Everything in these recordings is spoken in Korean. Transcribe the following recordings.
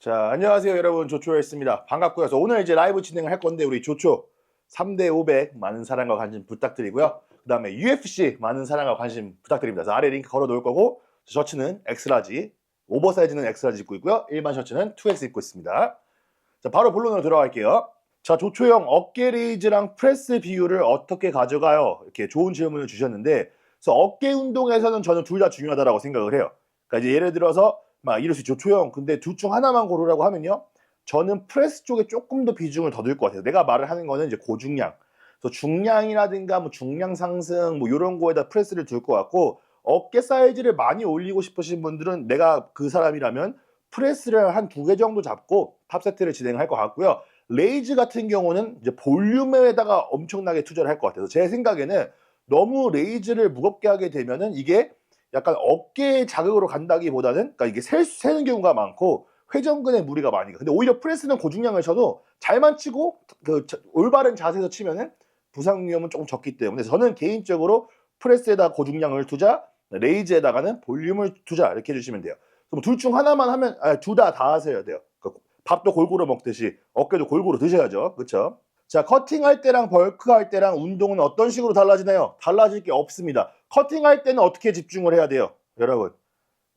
자, 안녕하세요 여러분, 조초였습니다. 반갑고요. 그래서 오늘 이제 라이브 진행을 할 건데 우리 조초 3대 500 많은 사랑과 관심 부탁드리고요. 그 다음에 UFC 많은 사랑과 관심 부탁드립니다. 그래서 아래 링크 걸어 놓을 거고, 셔츠는 엑스라지, 오버사이즈는 엑스라지 입고 있고요. 일반 셔츠는 2X 입고 있습니다. 자, 바로 본론으로 들어갈게요. 자, 조초형 어깨 레이즈랑 프레스 비율을 어떻게 가져가요? 이렇게 좋은 질문을 주셨는데, 그래서 어깨 운동에서는 저는 둘 다 중요하다고 생각을 해요. 그러니까 이제 예를 들어서 막 이럴 수 있죠. 조초형, 근데 둘 중 하나만 고르라고 하면요, 저는 프레스 쪽에 조금 더 비중을 더 둘 것 같아요. 내가 말을 하는 거는 이제 고중량, 그래서 중량이라든가 뭐 중량 상승 뭐 이런 거에다 프레스를 둘 것 같고, 어깨 사이즈를 많이 올리고 싶으신 분들은 내가 그 사람이라면 프레스를 한 2개 정도 잡고 탑 세트를 진행할 것 같고요. 레이즈 같은 경우는 이제 볼륨에다가 엄청나게 투자를 할 것 같아서, 제 생각에는 너무 레이즈를 무겁게 하게 되면은 이게 약간 어깨 자극으로 간다기보다는, 그러니까 이게 새는 경우가 많고 회전근에 무리가 많이 가. 근데 오히려 프레스는 고중량을 쳐도 잘만 치고 올바른 자세에서 치면은 부상 위험은 조금 적기 때문에 저는 개인적으로 프레스에다 고중량을 투자, 레이즈에다가는 볼륨을 투자, 이렇게 해주시면 돼요. 그럼 둘 중 하나만 하면, 둘 다 하셔야 돼요. 그러니까 밥도 골고루 먹듯이 어깨도 골고루 드셔야죠. 그렇죠? 자, 커팅할 때랑 벌크할 때랑 운동은 어떤 식으로 달라지나요? 달라질 게 없습니다. 커팅할 때는 어떻게 집중을 해야 돼요? 여러분,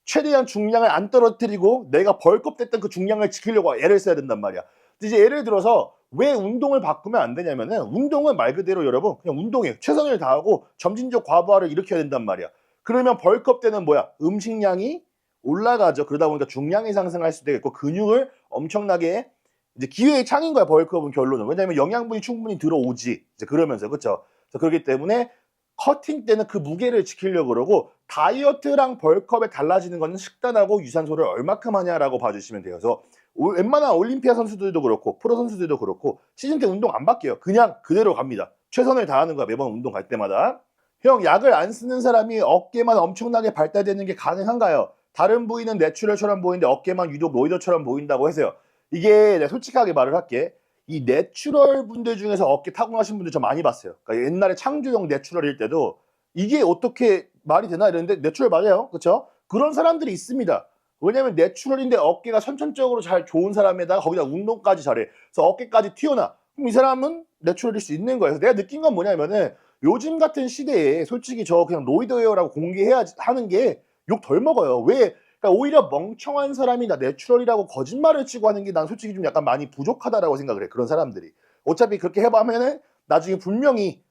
최대한 중량을 안 떨어뜨리고 내가 벌크업 됐던 그 중량을 지키려고 애를 써야 된단 말이야. 이제 예를 들어서 왜 운동을 바꾸면 안 되냐면은, 운동은 말 그대로 여러분 그냥 운동이에요. 최선을 다하고 점진적 과부하를 일으켜야 된단 말이야. 그러면 벌크업 때는 뭐야? 음식량이 올라가죠. 그러다 보니까 중량이 상승할 수도 있고 근육을 엄청나게 이제 기회의 창인 거야, 벌크업은 결론은. 왜냐면 영양분이 충분히 들어오지. 이제 그러면서, 그렇죠? 그렇기 때문에 커팅 때는 그 무게를 지키려고 그러고, 다이어트랑 벌크업에 달라지는 거는 식단하고 유산소를 얼마큼 하냐라고 봐주시면 돼요. 그래서 웬만한 올림피아 선수들도 그렇고 프로 선수들도 그렇고 시즌 때 운동 안 바뀌어요. 그냥 그대로 갑니다. 최선을 다하는 거야, 매번 운동 갈 때마다. 형, 약을 안 쓰는 사람이 어깨만 엄청나게 발달되는 게 가능한가요? 다른 부위는 내추럴처럼 보이는데 어깨만 유독 로이더처럼 보인다고 해서요. 이게 내가 솔직하게 말을 할게. 이 내추럴 분들 중에서 어깨 타고나신 분들 저 많이 봤어요. 그러니까 옛날에 창조형 내추럴일 때도 이게 어떻게 말이 되나 이랬는데 내추럴 맞아요. 그렇죠? 그런 사람들이 있습니다. 왜냐면 내추럴인데 어깨가 선천적으로 잘 좋은 사람에다가 거기다 운동까지 잘해. 그래서 어깨까지 튀어나. 그럼 이 사람은 내추럴일 수 있는 거예요. 그래서 내가 느낀 건 뭐냐면은, 요즘 같은 시대에 솔직히 저 그냥 로이더웨어라고 공개해야 하는 게 욕 덜 먹어요. 왜? 그러니까 오히려 멍청한 사람이 나 내추럴이라고 거짓말을 치고 하는 게 난 솔직히 좀 약간 많이 부족하다라고 생각을 해. 그런 사람들이. 어차피 그렇게 해봐면은 나중에 분명히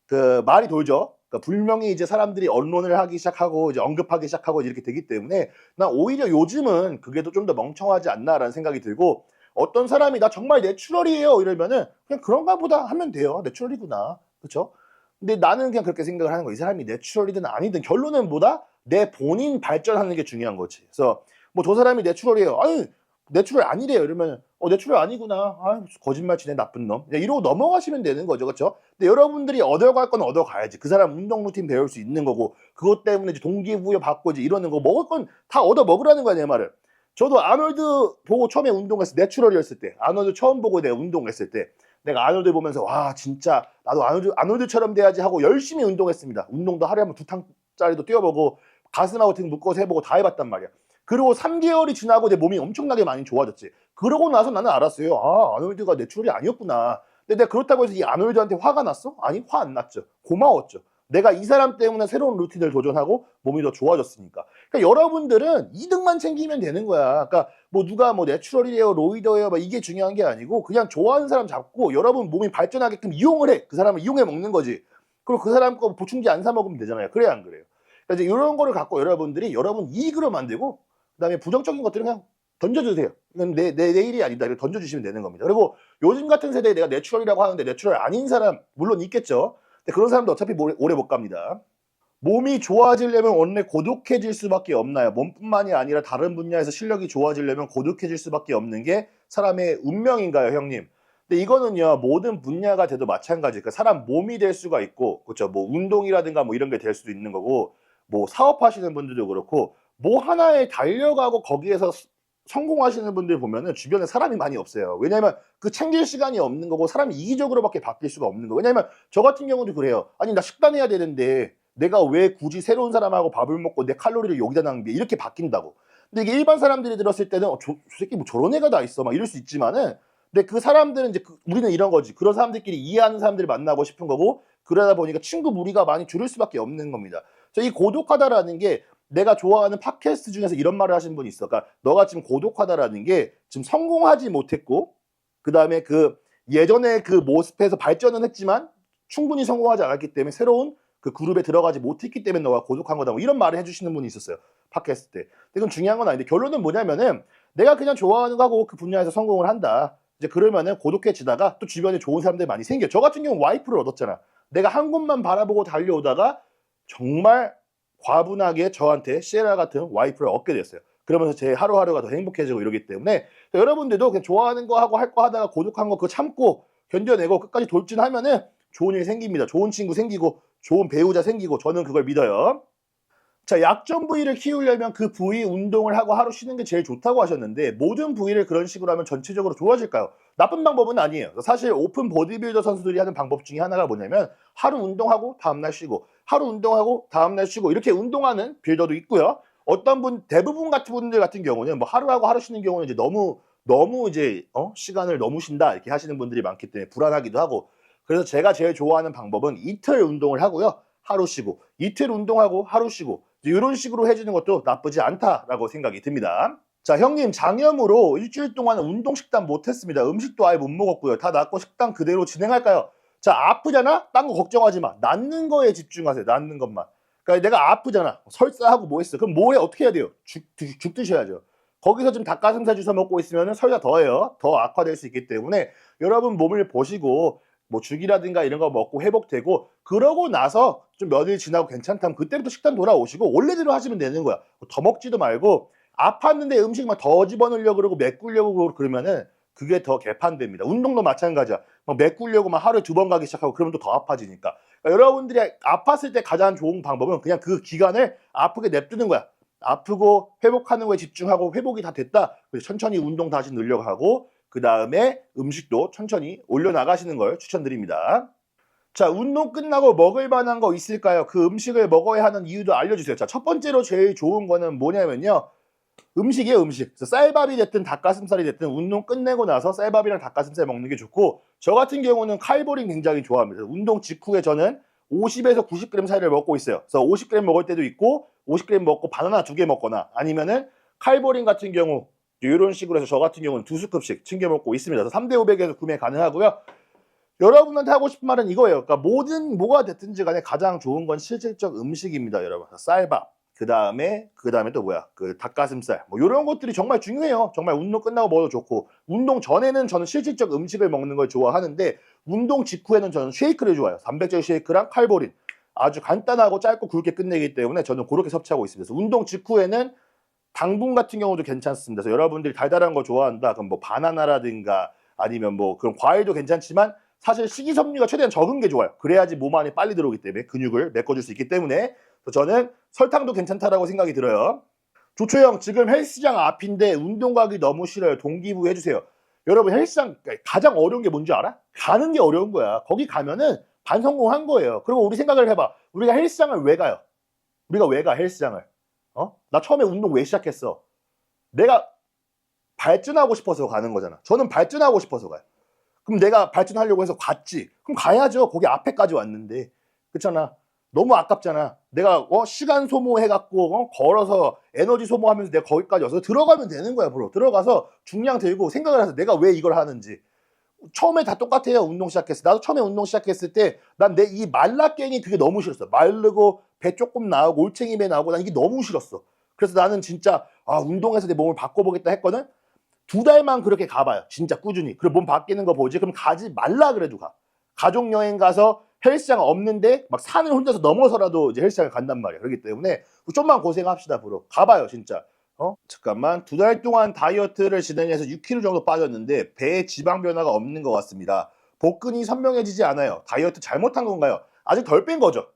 그 말이 돌죠. 그러니까 분명히 이제 사람들이 언론을 하기 시작하고 이제 언급하기 시작하고 이렇게 되기 때문에, 난 오히려 요즘은 그게 더 좀 더 멍청하지 않나라는 생각이 들고, 어떤 사람이 나 정말 내추럴이에요 이러면은 그냥 그런가 보다 하면 돼요. 내추럴이구나. 그렇죠? 근데 나는 그냥 그렇게 생각을 하는 거야. 이 사람이 내추럴이든 아니든 결론은 뭐다? 내 본인 발전하는 게 중요한 거지. 그래서 뭐 저 사람이 내추럴이에요. 아니, 내추럴 아니래요. 이러면 내추럴 아니구나. 아, 거짓말 치네, 나쁜 놈. 이러고 넘어가시면 되는 거죠. 그렇죠? 근데 여러분들이 얻어갈 건 얻어가야지. 그 사람 운동 루틴 배울 수 있는 거고, 그것 때문에 이제 동기부여 받고 이제 이러는 거, 먹을 건 다 얻어 먹으라는 거야, 내 말을. 저도 아놀드 보고 처음에 운동했을 때, 내추럴이었을 때, 아놀드 처음 보고 내가 운동했을 때, 내가 아놀드 보면서 와, 진짜 나도 아놀드처럼 돼야지 하고 열심히 운동했습니다. 운동도 하루에 한 번 2탕짜리도 뛰어보고 가슴하고 등 묶어서 해보고 다 해봤단 말이야. 그리고 3개월이 지나고 내 몸이 엄청나게 많이 좋아졌지. 그러고 나서 나는 알았어요. 아, 아놀드가 내추럴이 아니었구나. 근데 내가 그렇다고 해서 이 아놀드한테 화가 났어? 아니, 화 안 났죠. 고마웠죠. 내가 이 사람 때문에 새로운 루틴을 도전하고 몸이 더 좋아졌으니까. 그러니까 여러분들은 이득만 챙기면 되는 거야. 그러니까 뭐 누가 뭐 내추럴이래요, 로이더예요, 막 이게 중요한 게 아니고, 그냥 좋아하는 사람 잡고 여러분 몸이 발전하게끔 이용을 해. 그 사람을 이용해 먹는 거지. 그리고 그 사람 거 보충제 안 사 먹으면 되잖아요. 그래야 안 그래요? 그러니까 이제 이런 거를 갖고 여러분들이 여러분 이익으로 만들고, 그다음에 부정적인 것들은 그냥 던져주세요. 이건 내 일이 아니다. 이렇게 던져주시면 되는 겁니다. 그리고 요즘 같은 세대에 내가 내추럴이라고 하는데 내추럴 아닌 사람 물론 있겠죠. 근데 그런 사람도 어차피 오래 못 갑니다. 몸이 좋아지려면 원래 고독해질 수밖에 없나요? 몸뿐만이 아니라 다른 분야에서 실력이 좋아지려면 고독해질 수밖에 없는 게 사람의 운명인가요, 형님? 근데 이거는요, 모든 분야가 돼도 마찬가지. 그러니까 사람 몸이 될 수가 있고, 그렇죠? 뭐 운동이라든가 뭐 이런 게 될 수도 있는 거고, 뭐 사업하시는 분들도 그렇고, 뭐 하나에 달려가고 거기에서 성공하시는 분들 보면은 주변에 사람이 많이 없어요. 왜냐면 그 챙길 시간이 없는 거고, 사람이 이기적으로밖에 바뀔 수가 없는 거예요. 왜냐면 저 같은 경우도 그래요. 아니, 나 식단해야 되는데 내가 왜 굳이 새로운 사람하고 밥을 먹고 내 칼로리를 여기다 낭비해? 이렇게 바뀐다고. 근데 이게 일반 사람들이 들었을 때는 저 새끼 뭐 저런 애가 다 있어 막 이럴 수 있지만은 근데 그 사람들은 이제 우리는 이런 거지. 그런 사람들끼리 이해하는 사람들을 만나고 싶은 거고 그러다 보니까 친구 무리가 많이 줄을 수밖에 없는 겁니다. 그래서 이 고독하다라는 게 내가 좋아하는 팟캐스트 중에서 이런 말을 하신 분이 있어. 그러니까 너가 지금 고독하다라는 게 지금 성공하지 못했고 그다음에 그 예전에 그 모습에서 발전은 했지만 충분히 성공하지 않았기 때문에 새로운 그 그룹에 들어가지 못했기 때문에 너가 고독한 거다. 뭐 이런 말을 해주시는 분이 있었어요. 팟캐스트 때. 근데 그건 중요한 건 아닌데 결론은 뭐냐면은 내가 그냥 좋아하는 거하고 그 분야에서 성공을 한다. 이제 그러면은 고독해지다가 또 주변에 좋은 사람들이 많이 생겨. 저 같은 경우는 와이프를 얻었잖아. 내가 한 곳만 바라보고 달려오다가 정말 과분하게 저한테 시에라 같은 와이프를 얻게 됐어요. 그러면서 제 하루하루가 더 행복해지고 이러기 때문에 여러분들도 그냥 좋아하는 거 하고 할 거 하다가 고독한 거 그거 참고 견뎌내고 끝까지 돌진하면은 좋은 일 생깁니다. 좋은 친구 생기고 좋은 배우자 생기고 저는 그걸 믿어요. 자, 약점 부위를 키우려면 그 부위 운동을 하고 하루 쉬는 게 제일 좋다고 하셨는데 모든 부위를 그런 식으로 하면 전체적으로 좋아질까요? 나쁜 방법은 아니에요. 사실 오픈 보디빌더 선수들이 하는 방법 중에 하나가 뭐냐면 하루 운동하고 다음날 쉬고 하루 운동하고 다음날 쉬고 이렇게 운동하는 빌더도 있고요. 어떤 분 대부분 같은 분들 같은 경우는 뭐 하루하고 하루 쉬는 경우는 이제 너무 이제 시간을 너무 쉰다 이렇게 하시는 분들이 많기 때문에 불안하기도 하고 그래서 제가 제일 좋아하는 방법은 이틀 운동을 하고요. 하루 쉬고 이틀 운동하고 하루 쉬고 이런 식으로 해주는 것도 나쁘지 않다라고 생각이 듭니다. 자, 형님 장염으로 일주일 동안 운동 식단 못했습니다. 음식도 아예 못 먹었고요. 다 낫고 식단 그대로 진행할까요? 자, 아프잖아? 딴 거 걱정하지 마. 낫는 거에 집중하세요. 낫는 것만. 그러니까 내가 아프잖아. 설사하고 뭐 했어. 그럼 뭐해? 어떻게 해야 돼요? 죽 드셔야죠. 거기서 지금 닭가슴살 주워 먹고 있으면 설사 더해요. 더 악화될 수 있기 때문에 여러분 몸을 보시고 뭐 죽이라든가 이런 거 먹고 회복되고 그러고 나서 좀 며칠 지나고 괜찮다면 그때부터 식단 돌아오시고 원래대로 하시면 되는 거야. 더 먹지도 말고 아팠는데 음식 막 더 집어넣으려고 그러고 메꾸려고 그러면은 그게 더 개판됩니다. 운동도 마찬가지야. 막 메꾸려고 막 하루에 2번 가기 시작하고 그러면 또 더 아파지니까. 그러니까 여러분들이 아팠을 때 가장 좋은 방법은 그냥 그 기간을 아프게 냅두는 거야. 아프고 회복하는 거에 집중하고 회복이 다 됐다. 그래서 천천히 운동 다시 늘려고 하고 그 다음에 음식도 천천히 올려나가시는 걸 추천드립니다. 자, 운동 끝나고 먹을 만한 거 있을까요? 그 음식을 먹어야 하는 이유도 알려주세요. 자, 첫 번째로 제일 좋은 거는 뭐냐면요. 음식이에요, 음식. 쌀밥이 됐든 닭가슴살이 됐든 운동 끝내고 나서 쌀밥이랑 닭가슴살 먹는 게 좋고 저 같은 경우는 칼보링 굉장히 좋아합니다. 운동 직후에 저는 50에서 90g 사이를 먹고 있어요. 그래서 50g 먹을 때도 있고 50g 먹고 바나나 2개 먹거나 아니면은 칼보링 같은 경우 이런 식으로 해서 저 같은 경우는 2스쿱씩 챙겨 먹고 있습니다. 그래서 3대 500에서 구매 가능하고요. 여러분한테 하고 싶은 말은 이거예요. 그러니까 모든 뭐가 됐든지 간에 가장 좋은 건 실질적 음식입니다, 여러분. 쌀밥, 그다음에 또 뭐야? 그 닭가슴살. 뭐 이런 것들이 정말 중요해요. 정말 운동 끝나고 먹어도 좋고. 운동 전에는 저는 실질적 음식을 먹는 걸 좋아하는데 운동 직후에는 저는 쉐이크를 좋아해요. 단백질 쉐이크랑 칼보린. 아주 간단하고 짧고 굵게 끝내기 때문에 저는 그렇게 섭취하고 있습니다. 그래서 운동 직후에는 당분 같은 경우도 괜찮습니다. 그래서 여러분들이 달달한 거 좋아한다. 그럼 뭐 바나나라든가 아니면 뭐 그런 과일도 괜찮지만 사실 식이섬유가 최대한 적은 게 좋아요. 그래야지 몸 안에 빨리 들어오기 때문에 근육을 메꿔줄 수 있기 때문에 저는 설탕도 괜찮다라고 생각이 들어요. 조초형 지금 헬스장 앞인데 운동 가기 너무 싫어요. 동기부여 해주세요. 여러분 헬스장 가장 어려운 게 뭔지 알아? 가는 게 어려운 거야. 거기 가면은 반성공한 거예요. 그리고 우리 생각을 해봐. 우리가 헬스장을 왜 가요? 우리가 왜 가 헬스장을? 나 처음에 운동 왜 시작했어? 내가 발전하고 싶어서 가는 거잖아. 저는 발전하고 싶어서 가요. 그럼 내가 발전하려고 해서 갔지. 그럼 가야죠. 거기 앞에까지 왔는데. 그렇잖아. 너무 아깝잖아. 내가 시간 소모해갖고 걸어서 에너지 소모하면서 내가 거기까지 와서 들어가면 되는 거야. 브로. 들어가서 중량 들고 생각을 해서 내가 왜 이걸 하는지. 처음에 다 똑같아요. 운동 시작했을 때. 나도 처음에 운동 시작했을 때 난 내 이 말라깽이 그게 너무 싫었어. 마르고 배 조금 나오고 올챙이 배 나오고 난 이게 너무 싫었어. 그래서 나는 진짜 운동해서 내 몸을 바꿔보겠다 했거든. 2달만 그렇게 가봐요. 진짜 꾸준히. 그리고 몸 바뀌는 거 보지. 그럼 가지 말라 그래도 가. 가족여행 가서 헬스장 없는데 막 산을 혼자서 넘어서라도 이제 헬스장을 간단 말이야. 그렇기 때문에 좀만 고생합시다, 브로. 가봐요, 진짜. 잠깐만. 2달 동안 다이어트를 진행해서 6kg 정도 빠졌는데 배에 지방 변화가 없는 것 같습니다. 복근이 선명해지지 않아요. 다이어트 잘못한 건가요? 아직 덜 뺀 거죠.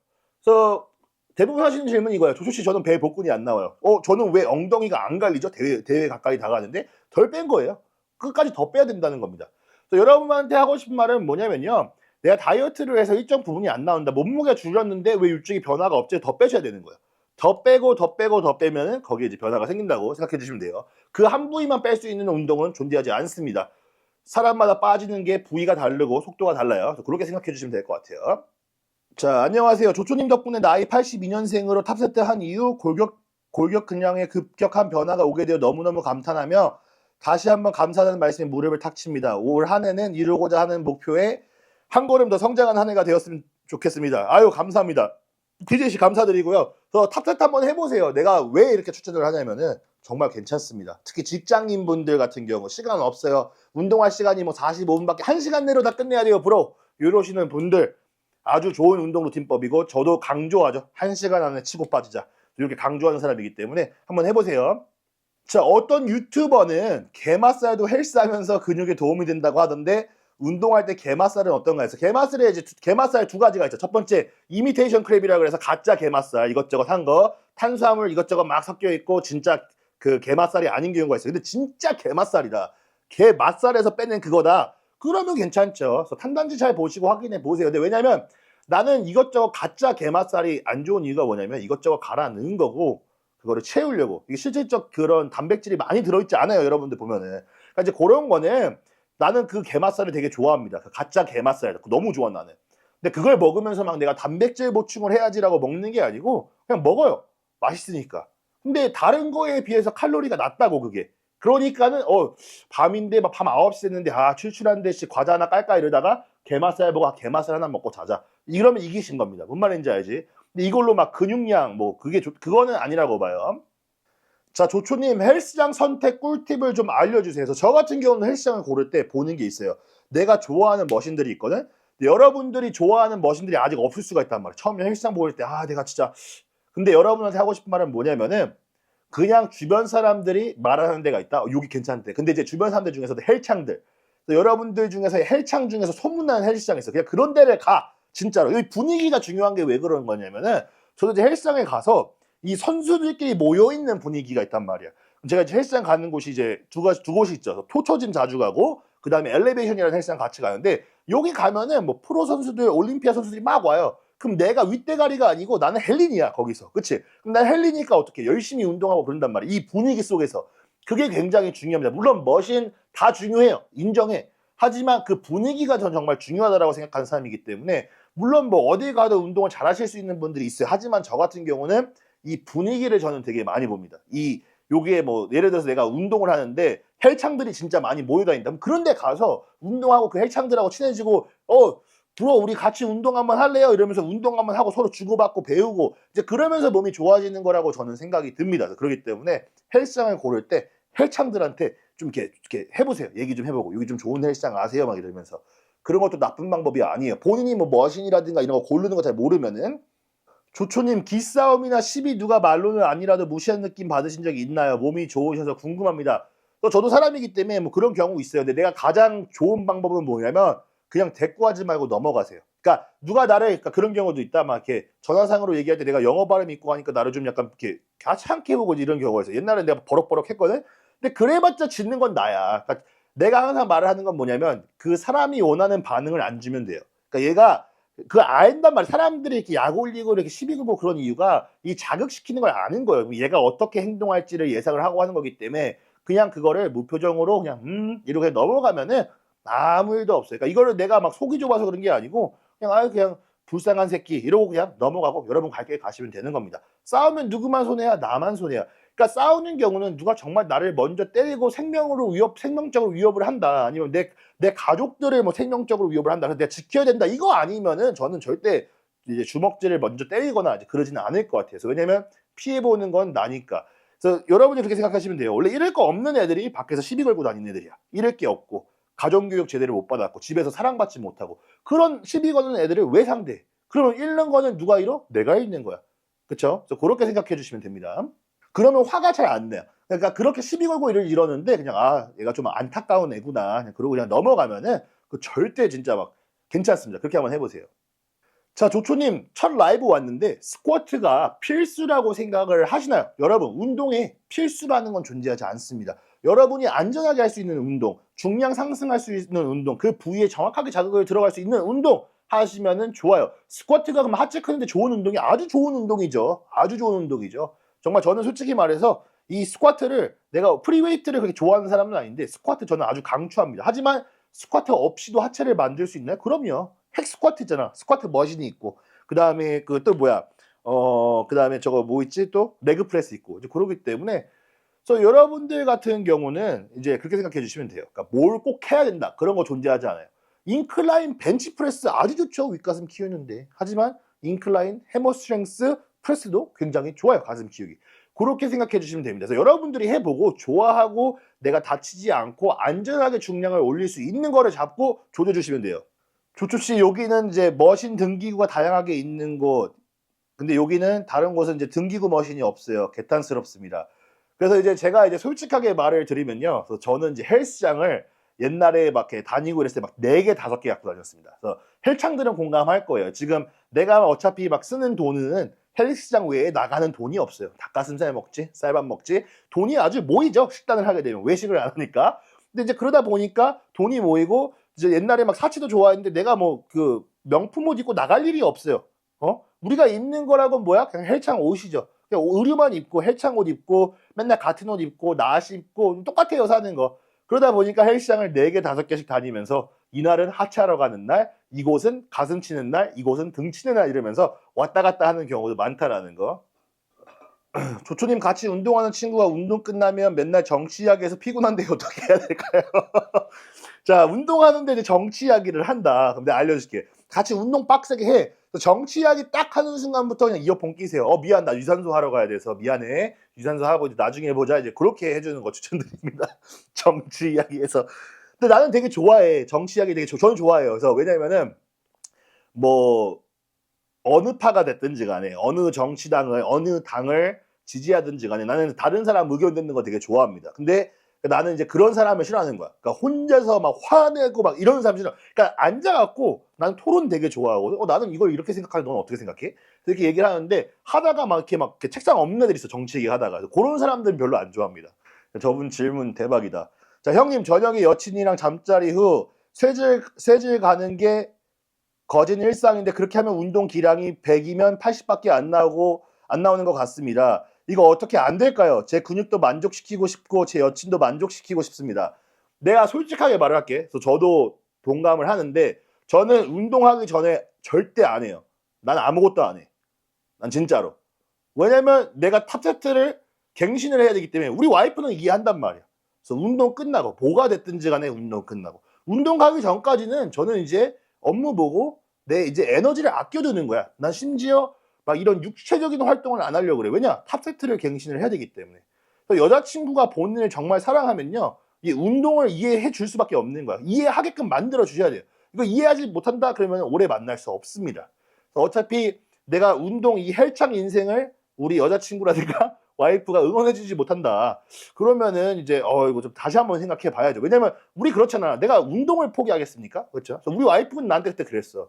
그래서 대부분 하시는 질문이 이거예요. 조조씨 저는 배에 복근이 안 나와요. 저는 왜 엉덩이가 안 갈리죠? 대회 가까이 다가는데 덜 뺀 거예요. 끝까지 더 빼야 된다는 겁니다. 그래서 여러분한테 하고 싶은 말은 뭐냐면요. 내가 다이어트를 해서 일정 부분이 안 나온다. 몸무게가 줄였는데 왜 일정이 변화가 없지? 더 빼셔야 되는 거예요. 더 빼고 더 빼고 더 빼면은 거기에 이제 변화가 생긴다고 생각해 주시면 돼요. 그 한 부위만 뺄 수 있는 운동은 존재하지 않습니다. 사람마다 빠지는 게 부위가 다르고 속도가 달라요. 그래서 그렇게 생각해 주시면 될 것 같아요. 자, 안녕하세요. 조초님 덕분에 나이 82년생으로 탑세트 한 이후 골격 근량의 급격한 변화가 오게 되어 너무너무 감탄하며 다시 한번 감사하는 말씀에 무릎을 탁 칩니다. 올 한 해는 이루고자 하는 목표에 한 걸음 더 성장한 한 해가 되었으면 좋겠습니다. 아유, 감사합니다. DJ씨 감사드리고요. 저 탑세트 한번 해보세요. 내가 왜 이렇게 추천을 하냐면은 정말 괜찮습니다. 특히 직장인 분들 같은 경우 시간 없어요. 운동할 시간이 뭐 45분밖에 1시간 내로 다 끝내야 돼요, 브로. 이러시는 분들 아주 좋은 운동 루틴법이고 저도 강조하죠. 1시간 안에 치고 빠지자. 이렇게 강조하는 사람이기 때문에 한번 해보세요. 자, 어떤 유튜버는 게맛살도 헬스하면서 근육에 도움이 된다고 하던데 운동할 때 게맛살은 어떤가 해서 게맛살에 이제 게맛살 두 가지가 있죠. 첫 번째 이미테이션 크랩이라고 해서 가짜 게맛살 이것저것 한 거 탄수화물 이것저것 막 섞여 있고 진짜 그 게맛살이 아닌 경우가 있어요. 근데 진짜 게맛살이다. 게맛살에서 빼낸 그거다. 그러면 괜찮죠. 그래서 탄단지 잘 보시고 확인해 보세요. 근데 왜냐면 나는 이것저것 가짜 게맛살이 안 좋은 이유가 뭐냐면 이것저것 갈아 넣은 거고 그거를 채우려고. 이게 실질적 그런 단백질이 많이 들어있지 않아요. 여러분들 보면은. 그러니까 이제 그런 거는 나는 그 게맛살을 되게 좋아합니다. 그 가짜 게맛살. 너무 좋아 나는. 근데 그걸 먹으면서 막 내가 단백질 보충을 해야지라고 먹는 게 아니고 그냥 먹어요. 맛있으니까. 근데 다른 거에 비해서 칼로리가 낮다고 그게. 그러니까는 밤인데 막 밤 9시 됐는데 출출한데 씨 과자 하나 깔까 이러다가 게맛살 보고 게맛살 하나 먹고 자자. 이러면 이기신 겁니다. 뭔 말인지 알지? 근데 이걸로 막 근육량 뭐 그거는 아니라고 봐요. 자, 조초님 헬스장 선택 꿀팁을 좀 알려주세요. 그래서 저 같은 경우는 헬스장을 고를 때 보는 게 있어요. 내가 좋아하는 머신들이 있거든. 근데 여러분들이 좋아하는 머신들이 아직 없을 수가 있단 말이에요. 처음에 헬스장 보일 때 내가 진짜 근데 여러분한테 하고 싶은 말은 뭐냐면은 그냥 주변 사람들이 말하는 데가 있다. 여기 괜찮대. 근데 이제 주변 사람들 중에서도 헬창들. 여러분들 중에서 헬창 중에서 소문난 헬스장이 있어. 그냥 그런 데를 가. 진짜로. 이 분위기가 중요한 게 왜 그런 거냐면은 저도 이제 헬스장에 가서 이 선수들끼리 모여있는 분위기가 있단 말이야. 제가 이제 헬스장 가는 곳이 이제 두 곳이 있죠. 토초짐 자주 가고 그 다음에 엘리베이션이라는 헬스장 같이 가는데 여기 가면은 뭐 프로 선수들, 올림피아 선수들이 막 와요. 그럼 내가 윗대가리가 아니고 나는 헬린이야 거기서. 그치? 그럼 난 헬리니까 어떻게 열심히 운동하고 그런단 말이야. 이 분위기 속에서. 그게 굉장히 중요합니다. 물론 머신 다 중요해요. 인정해. 하지만 그 분위기가 전 정말 중요하다고 생각하는 사람이기 때문에 물론 뭐 어디 가도 운동을 잘 하실 수 있는 분들이 있어요. 하지만 저 같은 경우는 이 분위기를 저는 되게 많이 봅니다. 요게 뭐 예를 들어서 내가 운동을 하는데 헬창들이 진짜 많이 모여다닌다. 그런 데 가서 운동하고 그 헬창들하고 친해지고 브로 우리 같이 운동 한번 할래요? 이러면서 운동 한번 하고 서로 주고받고 배우고 이제 그러면서 몸이 좋아지는 거라고 저는 생각이 듭니다. 그렇기 때문에 헬스장을 고를 때 헬창들한테 좀 이렇게 해보세요. 얘기 좀 해보고 여기 좀 좋은 헬스장 아세요? 막 이러면서 그런 것도 나쁜 방법이 아니에요. 본인이 뭐 머신이라든가 이런 거 고르는 거 잘 모르면은 조초님 기싸움이나 시비 누가 말로는 아니라도 무시한 느낌 받으신 적이 있나요? 몸이 좋으셔서 궁금합니다. 저도 사람이기 때문에 뭐 그런 경우 있어요. 근데 내가 가장 좋은 방법은 뭐냐면 그냥 대꾸하지 말고 넘어가세요. 그러니까 누가 나를 그러니까 그런 경우도 있다. 막 이렇게 전화상으로 얘기할 때 내가 영어 발음 있고 하니까 나를 좀 약간 이렇게 가찮게 보고 이런 경우가 있어요. 옛날에 내가 버럭버럭 했거든. 근데 그래봤자 짓는 건 나야. 그러니까 내가 항상 말을 하는 건 뭐냐면 그 사람이 원하는 반응을 안 주면 돼요. 그러니까 얘가 그 안단 말이야. 사람들이 이렇게 약 올리고 이렇게 시비 걸고 그런 이유가 이 자극시키는 걸 아는 거예요. 얘가 어떻게 행동할지를 예상을 하고 하는 거기 때문에 그냥 그거를 무표정으로 그냥 이렇게 넘어가면은 아무 일도 없어요. 그러니까 이거를 내가 막 속이 좁아서 그런 게 아니고 그냥 불쌍한 새끼 이러고 그냥 넘어가고 여러분 갈 길 가시면 되는 겁니다. 싸우면 누구만 손해야? 나만 손해야. 그러니까 싸우는 경우는 누가 정말 나를 먼저 때리고 생명적으로 위협을 한다. 아니면 내 가족들을 뭐 생명적으로 위협을 한다. 그래서 내가 지켜야 된다. 이거 아니면은 저는 절대 이제 주먹질을 먼저 때리거나 이제 그러지는 않을 것 같아요. 왜냐면 피해보는 건 나니까. 그래서 여러분이 그렇게 생각하시면 돼요. 원래 잃을 거 없는 애들이 밖에서 시비 걸고 다니는 애들이야. 잃을 게 없고. 가정교육 제대로 못 받았고 집에서 사랑받지 못하고 그런 시비 거는 애들을 왜 상대해? 그러면 잃는 거는 누가 잃어? 내가 잃는 거야. 그쵸? 그래서 그렇게 생각해 주시면 됩니다. 그러면 화가 잘 안 나요. 그러니까 그렇게 시비 걸고 이러는데 그냥 얘가 좀 안타까운 애구나. 그러고 그냥 넘어가면은 그 절대 진짜 막 괜찮습니다. 그렇게 한번 해보세요. 자, 조초님 첫 라이브 왔는데 스쿼트가 필수라고 생각을 하시나요? 여러분 운동에 필수라는 건 존재하지 않습니다. 여러분이 안전하게 할 수 있는 운동, 중량 상승할 수 있는 운동, 그 부위에 정확하게 자극을 들어갈 수 있는 운동 하시면은 좋아요. 스쿼트가 그럼 하체 크는데 좋은 운동이 아주 좋은 운동이죠. 아주 좋은 운동이죠. 정말 저는 솔직히 말해서 이 스쿼트를 내가 프리웨이트를 그렇게 좋아하는 사람은 아닌데 스쿼트 저는 아주 강추합니다. 하지만 스쿼트 없이도 하체를 만들 수 있나요? 그럼요. 핵 스쿼트 있잖아. 스쿼트 머신이 있고 그다음에 그 또 뭐야? 그다음에 저거 뭐 있지? 또 레그 프레스 있고 이제 그러기 때문에 그래서 여러분들 같은 경우는 이제 그렇게 생각해 주시면 돼요. 그러니까 뭘 꼭 해야 된다. 그런 거 존재하지 않아요. 인클라인 벤치프레스 아주 좋죠. 윗가슴 키우는데. 하지만 인클라인 해머 스트렝스 프레스도 굉장히 좋아요. 가슴 키우기. 그렇게 생각해 주시면 됩니다. 그래서 여러분들이 해보고 좋아하고 내가 다치지 않고 안전하게 중량을 올릴 수 있는 거를 잡고 조져주시면 돼요. 조초씨 여기는 이제 머신 등기구가 다양하게 있는 곳. 근데 여기는 다른 곳은 이제 등기구 머신이 없어요. 개탄스럽습니다. 그래서 이제 제가 이제 솔직하게 말을 드리면요. 그래서 저는 이제 헬스장을 옛날에 막 이렇게 다니고 이랬을 때 막 4개, 5개 갖고 다녔습니다. 그래서 헬창들은 공감할 거예요. 지금 내가 어차피 막 쓰는 돈은 헬스장 외에 나가는 돈이 없어요. 닭가슴살 먹지, 쌀밥 먹지. 돈이 아주 모이죠. 식단을 하게 되면 외식을 안 하니까. 근데 이제 그러다 보니까 돈이 모이고 이제 옛날에 막 사치도 좋아했는데 내가 뭐 그 명품 옷 입고 나갈 일이 없어요. 우리가 입는 거라고 뭐야? 그냥 헬창 옷이죠. 그냥 의류만 입고 헬창 옷 입고 맨날 같은 옷 입고 나시 입고 똑같아요 사는 거. 그러다 보니까 헬스장을 4개, 5개씩 다니면서 이날은 하체하러 가는 날, 이곳은 가슴 치는 날, 이곳은 등 치는 날 이러면서 왔다 갔다 하는 경우도 많다라는 거. 조초님 같이 운동하는 친구가 운동 끝나면 맨날 정치 이야기해서 피곤한데 어떻게 해야 될까요? 자, 운동하는데 이제 정치 이야기를 한다. 그럼 내가 알려줄게. 같이 운동 빡세게 해. 정치 이야기 딱 하는 순간부터 그냥 이어폰 끼세요. 미안, 나 유산소 하러 가야 돼서 미안해. 유산소 하고 이제 나중에 보자. 이제 그렇게 해주는 거 추천드립니다. 정치 이야기에서. 근데 나는 되게 좋아해. 정치 이야기 되게 저는 좋아해요. 그래서 왜냐면은 뭐 어느 파가 됐든지 간에 어느 정치당을 어느 당을 지지하든지 간에 나는 다른 사람 의견 듣는 거 되게 좋아합니다. 근데 나는 이제 그런 사람을 싫어하는 거야. 그러니까 혼자서 막 화내고 막 이런 사람 싫어. 그러니까 앉아갖고 난 토론 되게 좋아하거든. 나는 이걸 이렇게 생각하는데 너는 어떻게 생각해? 이렇게 얘기를 하는데 하다가 막 이렇게 책상 없는 애들 있어. 정치 얘기 하다가. 그런 사람들은 별로 안 좋아합니다. 저분 질문 대박이다. 자, 형님 저녁에 여친이랑 잠자리 후 쇠질 가는 게 거진 일상인데 그렇게 하면 운동 기량이 100이면 80밖에 안 나오는 것 같습니다. 이거 어떻게 안 될까요? 제 근육도 만족시키고 싶고 제 여친도 만족시키고 싶습니다. 내가 솔직하게 말을 할게. 그래서 저도 동감을 하는데 저는 운동하기 전에 절대 안 해요. 난 아무것도 안 해. 난 진짜로. 왜냐면 내가 탑세트를 갱신을 해야 되기 때문에 우리 와이프는 이해한단 말이야. 그래서 운동 끝나고 뭐가 됐든지 간에 운동 끝나고 운동 가기 전까지는 저는 이제 업무 보고 내 이제 에너지를 아껴두는 거야. 난 심지어 막 이런 육체적인 활동을 안 하려고 그래. 왜냐? 탑세트를 갱신을 해야 되기 때문에. 여자친구가 본인을 정말 사랑하면요. 이 운동을 이해해 줄 수밖에 없는 거야. 이해하게끔 만들어 주셔야 돼요. 이거 이해하지 못한다 그러면 오래 만날 수 없습니다. 어차피 내가 운동 이 헬창 인생을 우리 여자친구라든가 와이프가 응원해주지 못한다. 그러면은 이제 이거 좀 다시 한번 생각해 봐야죠. 왜냐면 우리 그렇잖아. 내가 운동을 포기하겠습니까? 그렇죠? 우리 와이프는 나한테 그때 그랬어.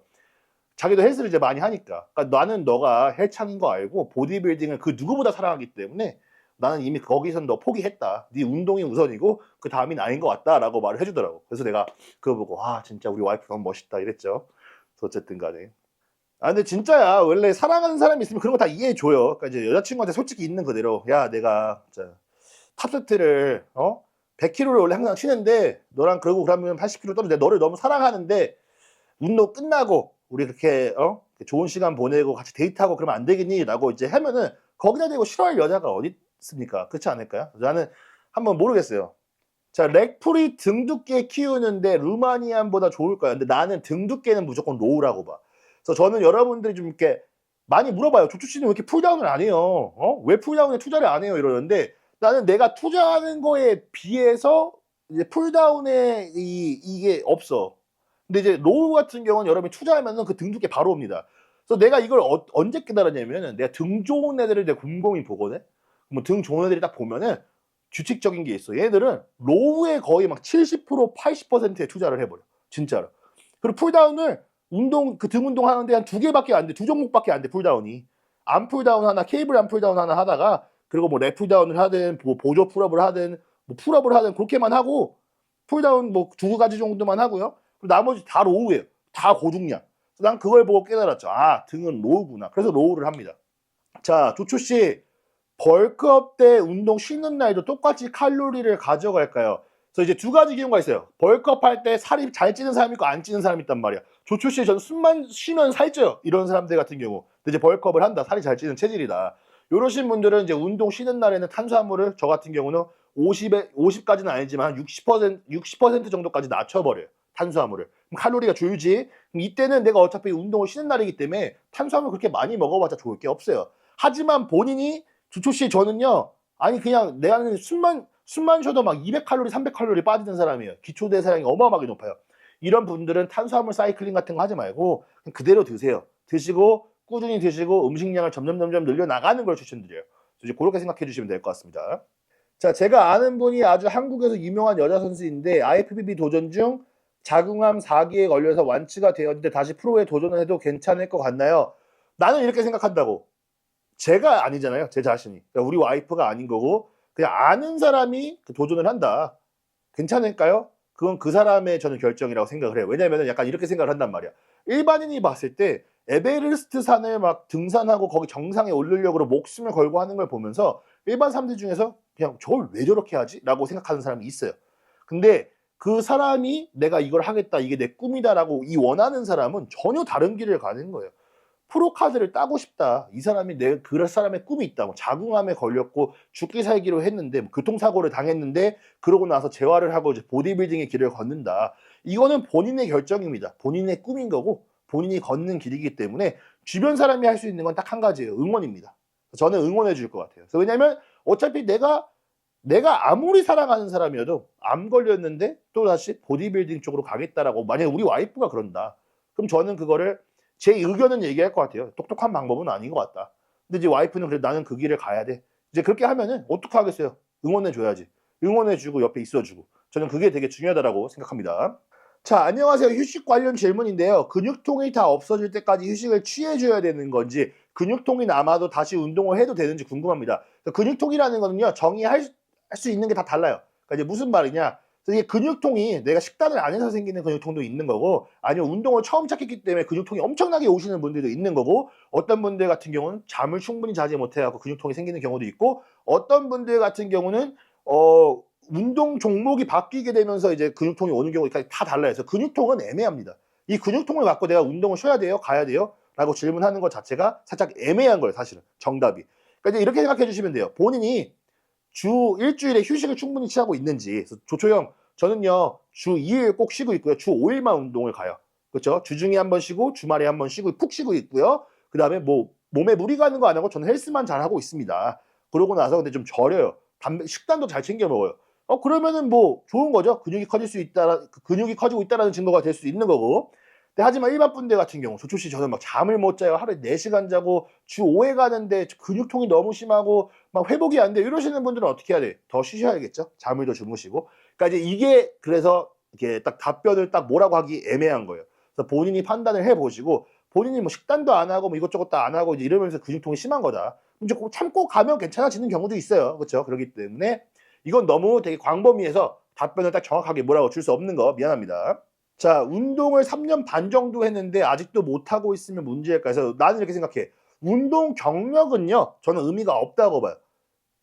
자기도 헬스를 이제 많이 하니까. 그러니까 나는 너가 헬창인 거 알고 보디빌딩을 그 누구보다 사랑하기 때문에 나는 이미 거기선 너 포기했다. 네 운동이 우선이고 그 다음이 나인 것 같다라고 말을 해주더라고. 그래서 내가 그거 보고 진짜 우리 와이프 너무 멋있다 이랬죠. 그래서 어쨌든 간에. 근데 진짜야. 원래 사랑하는 사람이 있으면 그런 거 다 이해해줘요. 그러니까 이제 여자친구한테 솔직히 있는 그대로 야 내가 진짜 탑세트를 100kg를 원래 항상 치는데 너랑 그러면 80kg 떨어져. 내가 너를 너무 사랑하는데 운동 끝나고 우리 그렇게 좋은 시간 보내고 같이 데이트하고 그러면 안 되겠니? 라고 이제 하면은 거기다 대고 싫어할 여자가 어디 있습니까? 그렇지 않을까요? 나는 한번 모르겠어요. 자, 렉풀이 등 두께 키우는데 루마니안보다 좋을까요? 근데 나는 등 두께는 무조건 로우라고 봐. 그래서 저는 여러분들이 좀 이렇게 많이 물어봐요. 조추 씨는 왜 이렇게 풀다운을 안 해요? 왜 풀다운에 투자를 안 해요? 이러는데 나는 내가 투자하는 거에 비해서 이제 풀다운에 이게 없어. 근데 이제 로우 같은 경우는 여러분이 투자하면은 그 등 두께 바로 옵니다. 그래서 내가 이걸 언제 깨달았냐면은 내가 등 좋은 애들을 내가 곰곰이 보거든. 뭐 등 좋은 애들이 딱 보면은 규칙적인 게 있어. 얘들은 로우에 거의 막 70% 80%에 투자를 해버려. 진짜로. 그리고 풀다운을 그 등 운동 하는데 한 2개밖에 안 돼. 2종목밖에 안 돼. 풀다운이. 암 풀다운 하나, 케이블 암 풀다운 하나 하다가 그리고 뭐 랩 풀다운을 하든 뭐 보조 풀업을 하든 뭐 풀업을 하든 그렇게만 하고 풀다운 뭐 2가지 정도만 하고요. 그리고 나머지 다 로우예요. 다 고중량. 난 그걸 보고 깨달았죠. 아, 등은 로우구나. 그래서 로우를 합니다. 자, 조초씨, 벌크업 때 운동 쉬는 날도 똑같이 칼로리를 가져갈까요? 그래서 이제 두 가지 경우가 있어요. 벌크업 할 때 살이 잘 찌는 사람이 있고 안 찌는 사람이 있단 말이야. 조초씨, 저는 숨만 쉬면 살쪄요. 이런 사람들 같은 경우. 근데 이제 벌크업을 한다. 살이 잘 찌는 체질이다. 이러신 분들은 이제 운동 쉬는 날에는 탄수화물을 저 같은 경우는 50까지는 아니지만 60% 정도까지 낮춰버려요. 탄수화물을. 그럼 칼로리가 줄지. 그럼 이때는 내가 어차피 운동을 쉬는 날이기 때문에 탄수화물 그렇게 많이 먹어봤자 좋을 게 없어요. 하지만 본인이 주초씨 저는요. 아니 그냥 내가 숨만 쉬어도 막 200칼로리, 300칼로리 빠지는 사람이에요. 기초대사량이 어마어마하게 높아요. 이런 분들은 탄수화물 사이클링 같은 거 하지 말고 그냥 그대로 드세요. 드시고 꾸준히 드시고 음식량을 점점 늘려나가는 걸 추천드려요. 이제 그렇게 생각해 주시면 될 것 같습니다. 자, 제가 아는 분이 아주 한국에서 유명한 여자 선수인데 IFBB 도전 중 자궁암 4기에 걸려서 완치가 되었는데 다시 프로에 도전을 해도 괜찮을 것 같나요? 나는 이렇게 생각한다고. 제가 아니잖아요. 제 자신이. 그러니까 우리 와이프가 아닌 거고 그냥 아는 사람이 도전을 한다. 괜찮을까요? 그건 그 사람의 저는 결정이라고 생각을 해요. 왜냐면 약간 이렇게 생각을 한단 말이야. 일반인이 봤을 때 에베레스트 산을 막 등산하고 거기 정상에 오르려고 목숨을 걸고 하는 걸 보면서 일반 사람들 중에서 그냥 저걸 왜 저렇게 하지? 라고 생각하는 사람이 있어요. 근데 그 사람이 내가 이걸 하겠다, 이게 내 꿈이다라고 이 원하는 사람은 전혀 다른 길을 가는 거예요. 프로카드를 따고 싶다. 이 사람이 그 사람의 꿈이 있다. 뭐 자궁암에 걸렸고 죽기 살기로 했는데 뭐 교통사고를 당했는데 그러고 나서 재활을 하고 이제 보디빌딩의 길을 걷는다. 이거는 본인의 결정입니다. 본인의 꿈인 거고 본인이 걷는 길이기 때문에 주변 사람이 할 수 있는 건 딱 한 가지예요. 응원입니다. 저는 응원해 줄 것 같아요. 왜냐하면 어차피 내가 아무리 사랑하는 사람이어도 암 걸렸는데 또다시 보디빌딩 쪽으로 가겠다라고 만약에 우리 와이프가 그런다. 그럼 저는 그거를 제 의견은 얘기할 것 같아요. 똑똑한 방법은 아닌 것 같다. 근데 이제 와이프는 그래 나는 그 길을 가야 돼. 이제 그렇게 하면은 어떻게 하겠어요? 응원해 줘야지. 응원해 주고 옆에 있어 주고. 저는 그게 되게 중요하다고 생각합니다. 자, 안녕하세요. 휴식 관련 질문인데요. 근육통이 다 없어질 때까지 휴식을 취해 줘야 되는 건지 근육통이 남아도 다시 운동을 해도 되는지 궁금합니다. 근육통이라는 거는요. 정의할 수 있는 게 다 달라요. 그러니까 이제 무슨 말이냐? 이게 근육통이 내가 식단을 안 해서 생기는 근육통도 있는 거고 아니면 운동을 처음 시작했기 때문에 근육통이 엄청나게 오시는 분들도 있는 거고 어떤 분들 같은 경우는 잠을 충분히 자지 못해갖고 근육통이 생기는 경우도 있고 어떤 분들 같은 경우는 운동 종목이 바뀌게 되면서 이제 근육통이 오는 경우가 다 달라요. 그래서 근육통은 애매합니다. 이 근육통을 갖고 내가 운동을 쉬어야 돼요? 가야 돼요? 라고 질문하는 것 자체가 살짝 애매한 거예요. 사실은 정답이. 그러니까 이제 이렇게 생각해 주시면 돼요. 본인이 주 일주일에 휴식을 충분히 취하고 있는지. 조초형 저는요 주 2일 꼭 쉬고 있고요. 주 5일만 운동을 가요. 그렇죠? 주중에 한 번 쉬고 주말에 한 번 쉬고 푹 쉬고 있고요. 그 다음에 뭐 몸에 무리 가는 거 안 하고 저는 헬스만 잘 하고 있습니다. 그러고 나서 근데 좀 절여요. 식단도 잘 챙겨 먹어요. 그러면은 뭐 좋은 거죠. 근육이 커지고 있다라는 증거가 될 수 있는 거고. 근데 하지만 일반 분들 같은 경우 조초씨 저는 막 잠을 못 자요. 하루에 4시간 자고 주 5회 가는데 근육통이 너무 심하고 막 회복이 안 돼. 이러시는 분들은 어떻게 해야 돼? 더 쉬셔야겠죠. 잠을 더 주무시고. 그러니까 이제 이게 그래서 이게 딱 답변을 딱 뭐라고 하기 애매한 거예요. 그래서 본인이 판단을 해 보시고 본인이 뭐 식단도 안 하고 뭐 이것저것 다 안 하고 이제 이러면서 근육통이 심한 거다. 이제 참고 가면 괜찮아지는 경우도 있어요. 그렇죠? 그렇기 때문에 이건 너무 되게 광범위해서 답변을 딱 정확하게 뭐라고 줄 수 없는 거 미안합니다. 자, 운동을 3년 반 정도 했는데 아직도 못하고 있으면 문제일까 해서 나는 이렇게 생각해. 운동 경력은요, 저는 의미가 없다고 봐요.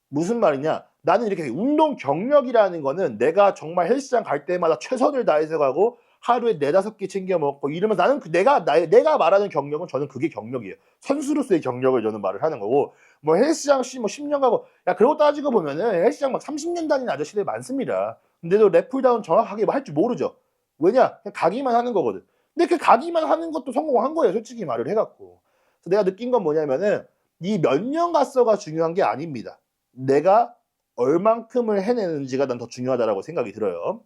무슨 말이냐? 나는 이렇게 운동 경력이라는 거는 내가 정말 헬스장 갈 때마다 최선을 다해서 가고 하루에 4-5끼 챙겨 먹고 이러면서 나는 내가 말하는 경력은 저는 그게 경력이에요. 선수로서의 경력을 저는 말을 하는 거고 뭐 헬스장 뭐 10년 가고 야 그러고 따지고 보면은 헬스장 막 30년 다니는 아저씨들 많습니다. 근데도 랩풀다운 정확하게 할 줄 모르죠. 왜냐? 그냥 가기만 하는 거거든. 근데 그 가기만 하는 것도 성공한 거예요. 솔직히 말을 해갖고. 그래서 내가 느낀 건 뭐냐면은 이 몇 년 갔어가 중요한 게 아닙니다. 내가 얼만큼을 해내는지가 난 더 중요하다라고 생각이 들어요.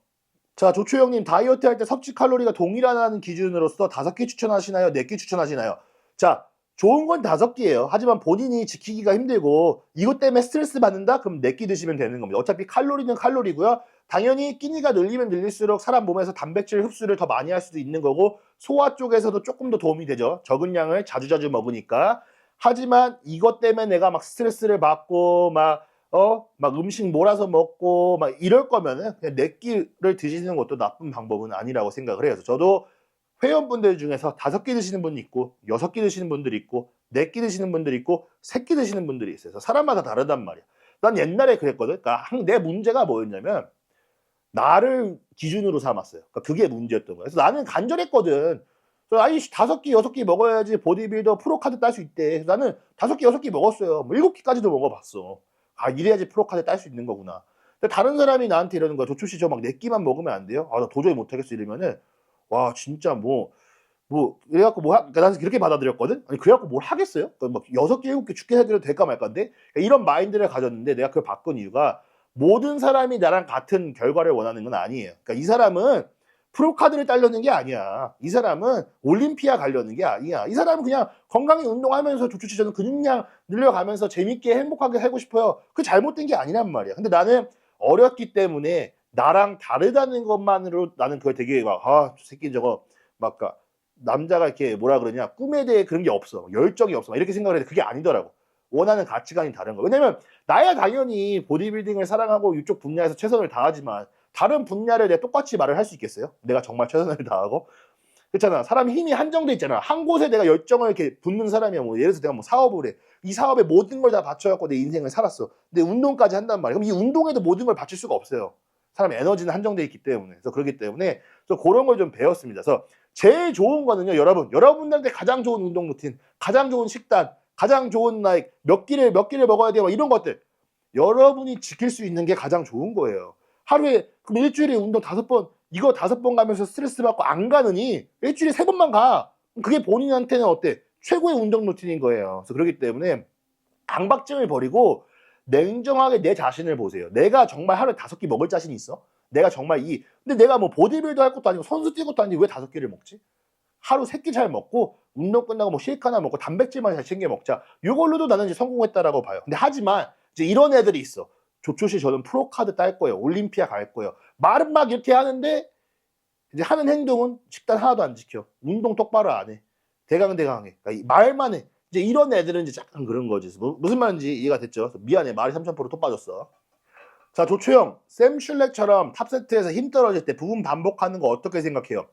자, 조초영님 다이어트 할 때 섭취 칼로리가 동일하다는 기준으로서 5끼 추천하시나요? 4끼 추천하시나요? 자, 좋은 건 5끼예요. 하지만 본인이 지키기가 힘들고 이것 때문에 스트레스 받는다? 그럼 4끼 드시면 되는 겁니다. 어차피 칼로리는 칼로리고요. 당연히 끼니가 늘리면 늘릴수록 사람 몸에서 단백질 흡수를 더 많이 할 수도 있는 거고 소화 쪽에서도 조금 더 도움이 되죠. 적은 양을 자주자주 먹으니까. 하지만 이것 때문에 내가 막 스트레스를 받고 막 음식 몰아서 먹고 막 이럴 거면은 그냥 4끼를 드시는 것도 나쁜 방법은 아니라고 생각을 해요. 그래서 저도 회원분들 중에서 5끼 드시는 분이 있고 6끼 드시는 분들이 있고 4끼 드시는 분들이 있고 3끼 드시는 분들이 있어요. 그래서 사람마다 다르단 말이야. 난 옛날에 그랬거든. 그러니까 내 문제가 뭐였냐면 나를 기준으로 삼았어요. 그러니까 그게 문제였던 거야. 그래서 나는 간절했거든. 그래서 아니 5끼 6끼 먹어야지 보디빌더 프로카드 딸 수 있대. 그래서 나는 5끼 6끼 먹었어요. 뭐 7끼까지도 먹어봤어. 아 이래야지 프로카드 딸 수 있는 거구나. 근데 다른 사람이 나한테 이러는 거야. 조초씨 저 막 4끼만 먹으면 안 돼요? 아 나 도저히 못하겠어 이러면은 와 진짜 그래갖고 그러니까 나는 그렇게 받아들였거든? 아니, 그래갖고 뭘 하겠어요? 그러니까 막 6개, 7개 죽게 해드려도 될까 말까인데? 그러니까 이런 마인드를 가졌는데 내가 그걸 바꾼 이유가 모든 사람이 나랑 같은 결과를 원하는 건 아니에요. 그러니까 이 사람은 프로카드를 따려는 게 아니야. 이 사람은 올림피아 가려는 게 아니야. 이 사람은 그냥 건강히 운동하면서 조추치 저는 근육량 늘려가면서 재밌게 행복하게 살고 싶어요. 그 잘못된 게 아니란 말이야. 근데 나는 어렸기 때문에 나랑 다르다는 것만으로 나는 그걸 되게 막, 저 새끼 저거, 막, 남자가 이렇게 뭐라 그러냐 꿈에 대해 그런 게 없어 열정이 없어 이렇게 생각을 했는데 그게 아니더라고. 원하는 가치관이 다른 거야. 왜냐면 나야 당연히 보디빌딩을 사랑하고 이쪽 분야에서 최선을 다하지만 다른 분야를 내가 똑같이 말을 할 수 있겠어요? 내가 정말 최선을 다하고 그렇잖아. 사람 힘이 한정돼 있잖아. 한 곳에 내가 열정을 이렇게 붓는 사람이야. 뭐 예를 들어서 내가 뭐 사업을 해. 이 사업에 모든 걸 다 바쳐갖고 내 인생을 살았어. 근데 운동까지 한단 말이야. 그럼 이 운동에도 모든 걸 바칠 수가 없어요. 사람 에너지는 한정돼 있기 때문에. 그래서 그렇기 때문에 그래서 그런 걸 좀 배웠습니다. 그래서 제일 좋은 거는요, 여러분들한테 가장 좋은 운동 루틴, 가장 좋은 식단, 가장 좋은 몇 끼를 먹어야 돼요, 이런 것들 여러분이 지킬 수 있는 게 가장 좋은 거예요. 하루에 그럼 일주일에 운동 5번 이거 5번 가면서 스트레스 받고 안 가느니 일주일에 3번만 가. 그게 본인한테는 어때? 최고의 운동 루틴인 거예요. 그래서 그렇기 때문에 강박증을 버리고 냉정하게 내 자신을 보세요. 내가 정말 하루에 5끼 먹을 자신이 있어? 내가 정말 근데 내가 뭐 보디빌더 할 것도 아니고 선수 뛸 것도 아니고 왜 5끼를 먹지? 하루 3끼 잘 먹고 운동 끝나고 뭐 쉐이크 하나 먹고 단백질만 잘 챙겨 먹자. 이걸로도 나는 이제 성공했다라고 봐요. 근데 하지만 이제 이런 애들이 있어. 조초시 저는 프로카드 딸 거예요. 올림피아 갈 거예요. 말은 막 이렇게 하는데 이제 하는 행동은 식단 하나도 안 지켜. 운동 똑바로 안 해. 대강대강해. 그러니까 말만 해. 이제 이런 애들은 이제 약간 그런 거지. 무슨 말인지 이해가 됐죠? 미안해. 말이 3000%또 빠졌어. 자, 조초영. 샘 슐렉처럼 탑세트에서 힘 떨어질 때 부분 반복하는 거 어떻게 생각해요?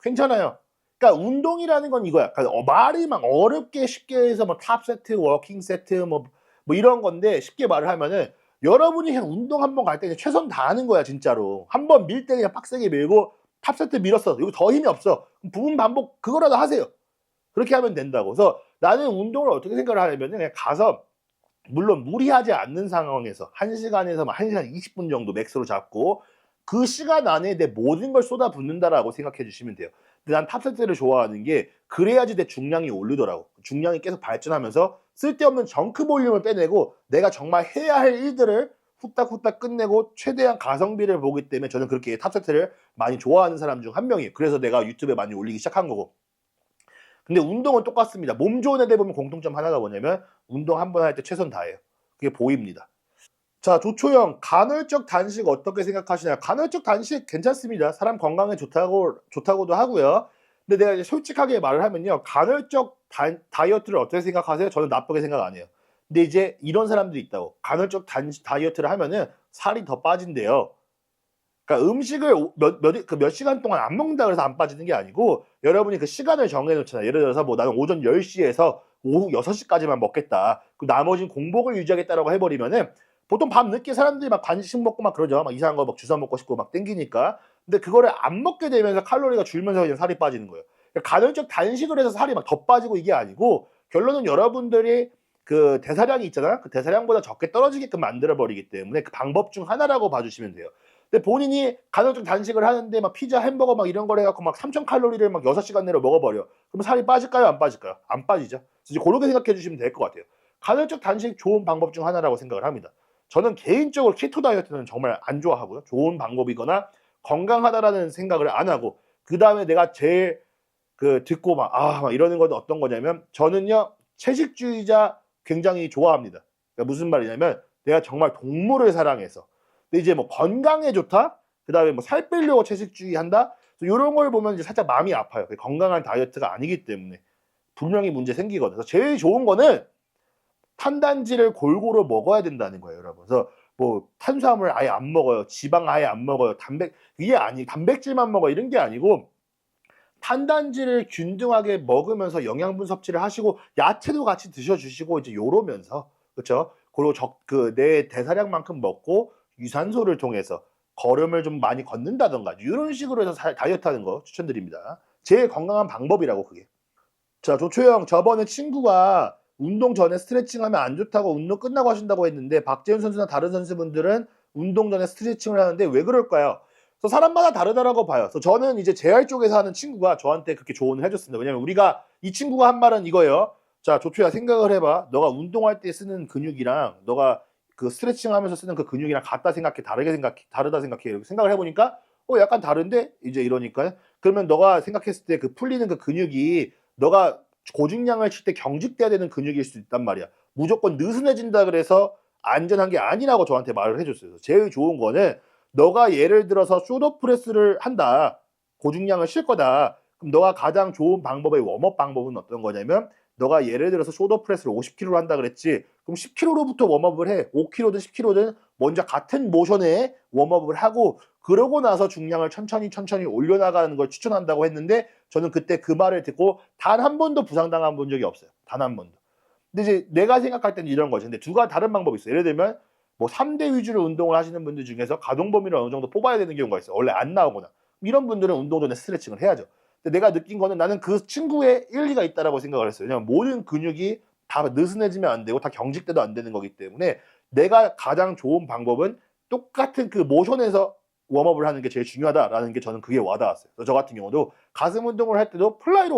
괜찮아요. 그러니까 운동이라는 건 이거야. 그러니까 말이 막 어렵게 쉽게 해서 뭐 탑세트, 워킹 세트 뭐 이런 건데 쉽게 말을 하면은 여러분이 그냥 운동 한번 갈 때 최선 다하는 거야 진짜로. 한번 밀 때 그냥 빡세게 밀고 탑세트 밀었어. 이거 더 힘이 없어. 부분 반복 그거라도 하세요. 그렇게 하면 된다고. 그래서 나는 운동을 어떻게 생각을 하냐면 그냥 가서 물론 무리하지 않는 상황에서 1시간에서 1시간 20분 정도 맥스로 잡고 그 시간 안에 내 모든 걸 쏟아붓는다라고 생각해 주시면 돼요. 근데 난 탑세트를 좋아하는 게 그래야지 내 중량이 오르더라고. 중량이 계속 발전하면서 쓸데없는 정크 볼륨을 빼내고 내가 정말 해야 할 일들을 후딱후딱 끝내고 최대한 가성비를 보기 때문에 저는 그렇게 탑세트를 많이 좋아하는 사람 중 한 명이에요. 그래서 내가 유튜브에 많이 올리기 시작한 거고. 근데 운동은 똑같습니다. 몸 좋은 애들 보면 공통점 하나가 뭐냐면 운동 한 번 할 때 최선 다해요. 그게 보입니다. 자, 조초영, 간헐적 단식 어떻게 생각하시나요? 간헐적 단식 괜찮습니다. 사람 건강에 좋다고도 하고요. 근데 내가 이제 솔직하게 말을 하면요. 간헐적 다이어트를 어떻게 생각하세요? 저는 나쁘게 생각 안 해요. 근데 이제 이런 사람들이 있다고. 간헐적 다이어트를 하면은 살이 더 빠진대요. 그러니까 음식을 몇 시간 동안 안 먹는다 그래서 안 빠지는 게 아니고 여러분이 그 시간을 정해놓잖아요. 예를 들어서 뭐 나는 오전 10시에서 오후 6시까지만 먹겠다. 그 나머지는 공복을 유지하겠다라고 해버리면은 보통 밤 늦게 사람들이 막 간식 먹고 막 그러죠. 막 이상한 거 막 주워 먹고 싶고 막 땡기니까. 근데 그거를 안 먹게 되면서 칼로리가 줄면서 그냥 살이 빠지는 거예요. 그러니까 간헐적 단식을 해서 살이 막 더 빠지고 이게 아니고 결론은 여러분들이 그 대사량이 있잖아. 그 대사량보다 적게 떨어지게끔 만들어 버리기 때문에 그 방법 중 하나라고 봐주시면 돼요. 근데 본인이 간헐적 단식을 하는데 막 피자, 햄버거 막 이런 걸 해갖고 막 3000칼로리를 막 6시간 내로 먹어버려. 그럼 살이 빠질까요? 안 빠질까요? 안 빠지죠. 그래서 그렇게 생각해 주시면 될 것 같아요. 간헐적 단식 좋은 방법 중 하나라고 생각을 합니다. 저는 개인적으로 키토 다이어트는 정말 안 좋아하고요. 좋은 방법이거나 건강하다라는 생각을 안 하고 그 다음에 내가 제일 듣고 막 이러는 건 어떤 거냐면 저는요 채식주의자 굉장히 좋아합니다. 그러니까 무슨 말이냐면 내가 정말 동물을 사랑해서 근데 이제 뭐 건강에 좋다? 그 다음에 뭐 살 빼려고 채식주의 한다? 이런 걸 보면 이제 살짝 마음이 아파요. 건강한 다이어트가 아니기 때문에 분명히 문제 생기거든요. 그래서 제일 좋은 거는 탄단지를 골고루 먹어야 된다는 거예요, 여러분. 그래서 뭐 탄수화물 아예 안 먹어요, 지방 아예 안 먹어요, 단백질만 먹어 이런 게 아니고 탄단지를 균등하게 먹으면서 영양분 섭취를 하시고 야채도 같이 드셔주시고 이제 요러면서 그렇죠? 그리고 내 대사량만큼 먹고 유산소를 통해서 걸음을 좀 많이 걷는다던가 이런 식으로 해서 다이어트 하는 거 추천드립니다. 제일 건강한 방법이라고 그게. 자, 조초영 저번에 친구가 운동 전에 스트레칭하면 안 좋다고 운동 끝나고 하신다고 했는데 박재훈 선수나 다른 선수분들은 운동 전에 스트레칭을 하는데 왜 그럴까요? 그래서 사람마다 다르다라고 봐요. 그래서 저는 이제 재활 쪽에서 하는 친구가 저한테 그렇게 조언을 해줬습니다. 왜냐면 우리가 이 친구가 한 말은 이거예요. 자, 조초야 생각을 해봐. 너가 운동할 때 쓰는 근육이랑 너가 그 스트레칭 하면서 쓰는 그 근육이랑 같다 생각해, 다르다 생각해. 이렇게 생각을 해보니까 약간 다른데? 이제 이러니까 그러면 너가 생각했을 때 그 풀리는 그 근육이 너가 고중량을 칠 때 경직돼야 되는 근육일 수 있단 말이야. 무조건 느슨해진다 그래서 안전한 게 아니라고 저한테 말을 해줬어요. 제일 좋은 거는 너가 예를 들어서 숄더 프레스를 한다. 고중량을 칠 거다. 그럼 너가 가장 좋은 방법의 웜업 방법은 어떤 거냐면 너가 예를 들어서 숄더 프레스를 50kg로 한다 그랬지. 그럼 10kg로부터 웜업을 해. 5kg든 10kg든 먼저 같은 모션에 웜업을 하고 그러고 나서 중량을 천천히 올려나가는 걸 추천한다고 했는데 저는 그때 그 말을 듣고 단 한 번도 부상당한 본 적이 없어요. 단 한 번도. 근데 이제 내가 생각할 때는 이런 거지. 근데 두 가지 다른 방법이 있어요. 예를 들면 뭐 3대 위주로 운동을 하시는 분들 중에서 가동 범위를 어느 정도 뽑아야 되는 경우가 있어요. 원래 안 나오거나. 이런 분들은 운동 전에 스트레칭을 해야죠. 근데 내가 느낀 거는 나는 그 친구의 일리가 있다라고 생각을 했어요. 왜냐면 모든 근육이 다 느슨해지면 안 되고 다 경직돼도 안 되는 거기 때문에 내가 가장 좋은 방법은 똑같은 그 모션에서 웜업을 하는 게 제일 중요하다라는 게 저는 그게 와닿았어요. 그래서 저 같은 경우도 가슴 운동을 할 때도 플라이로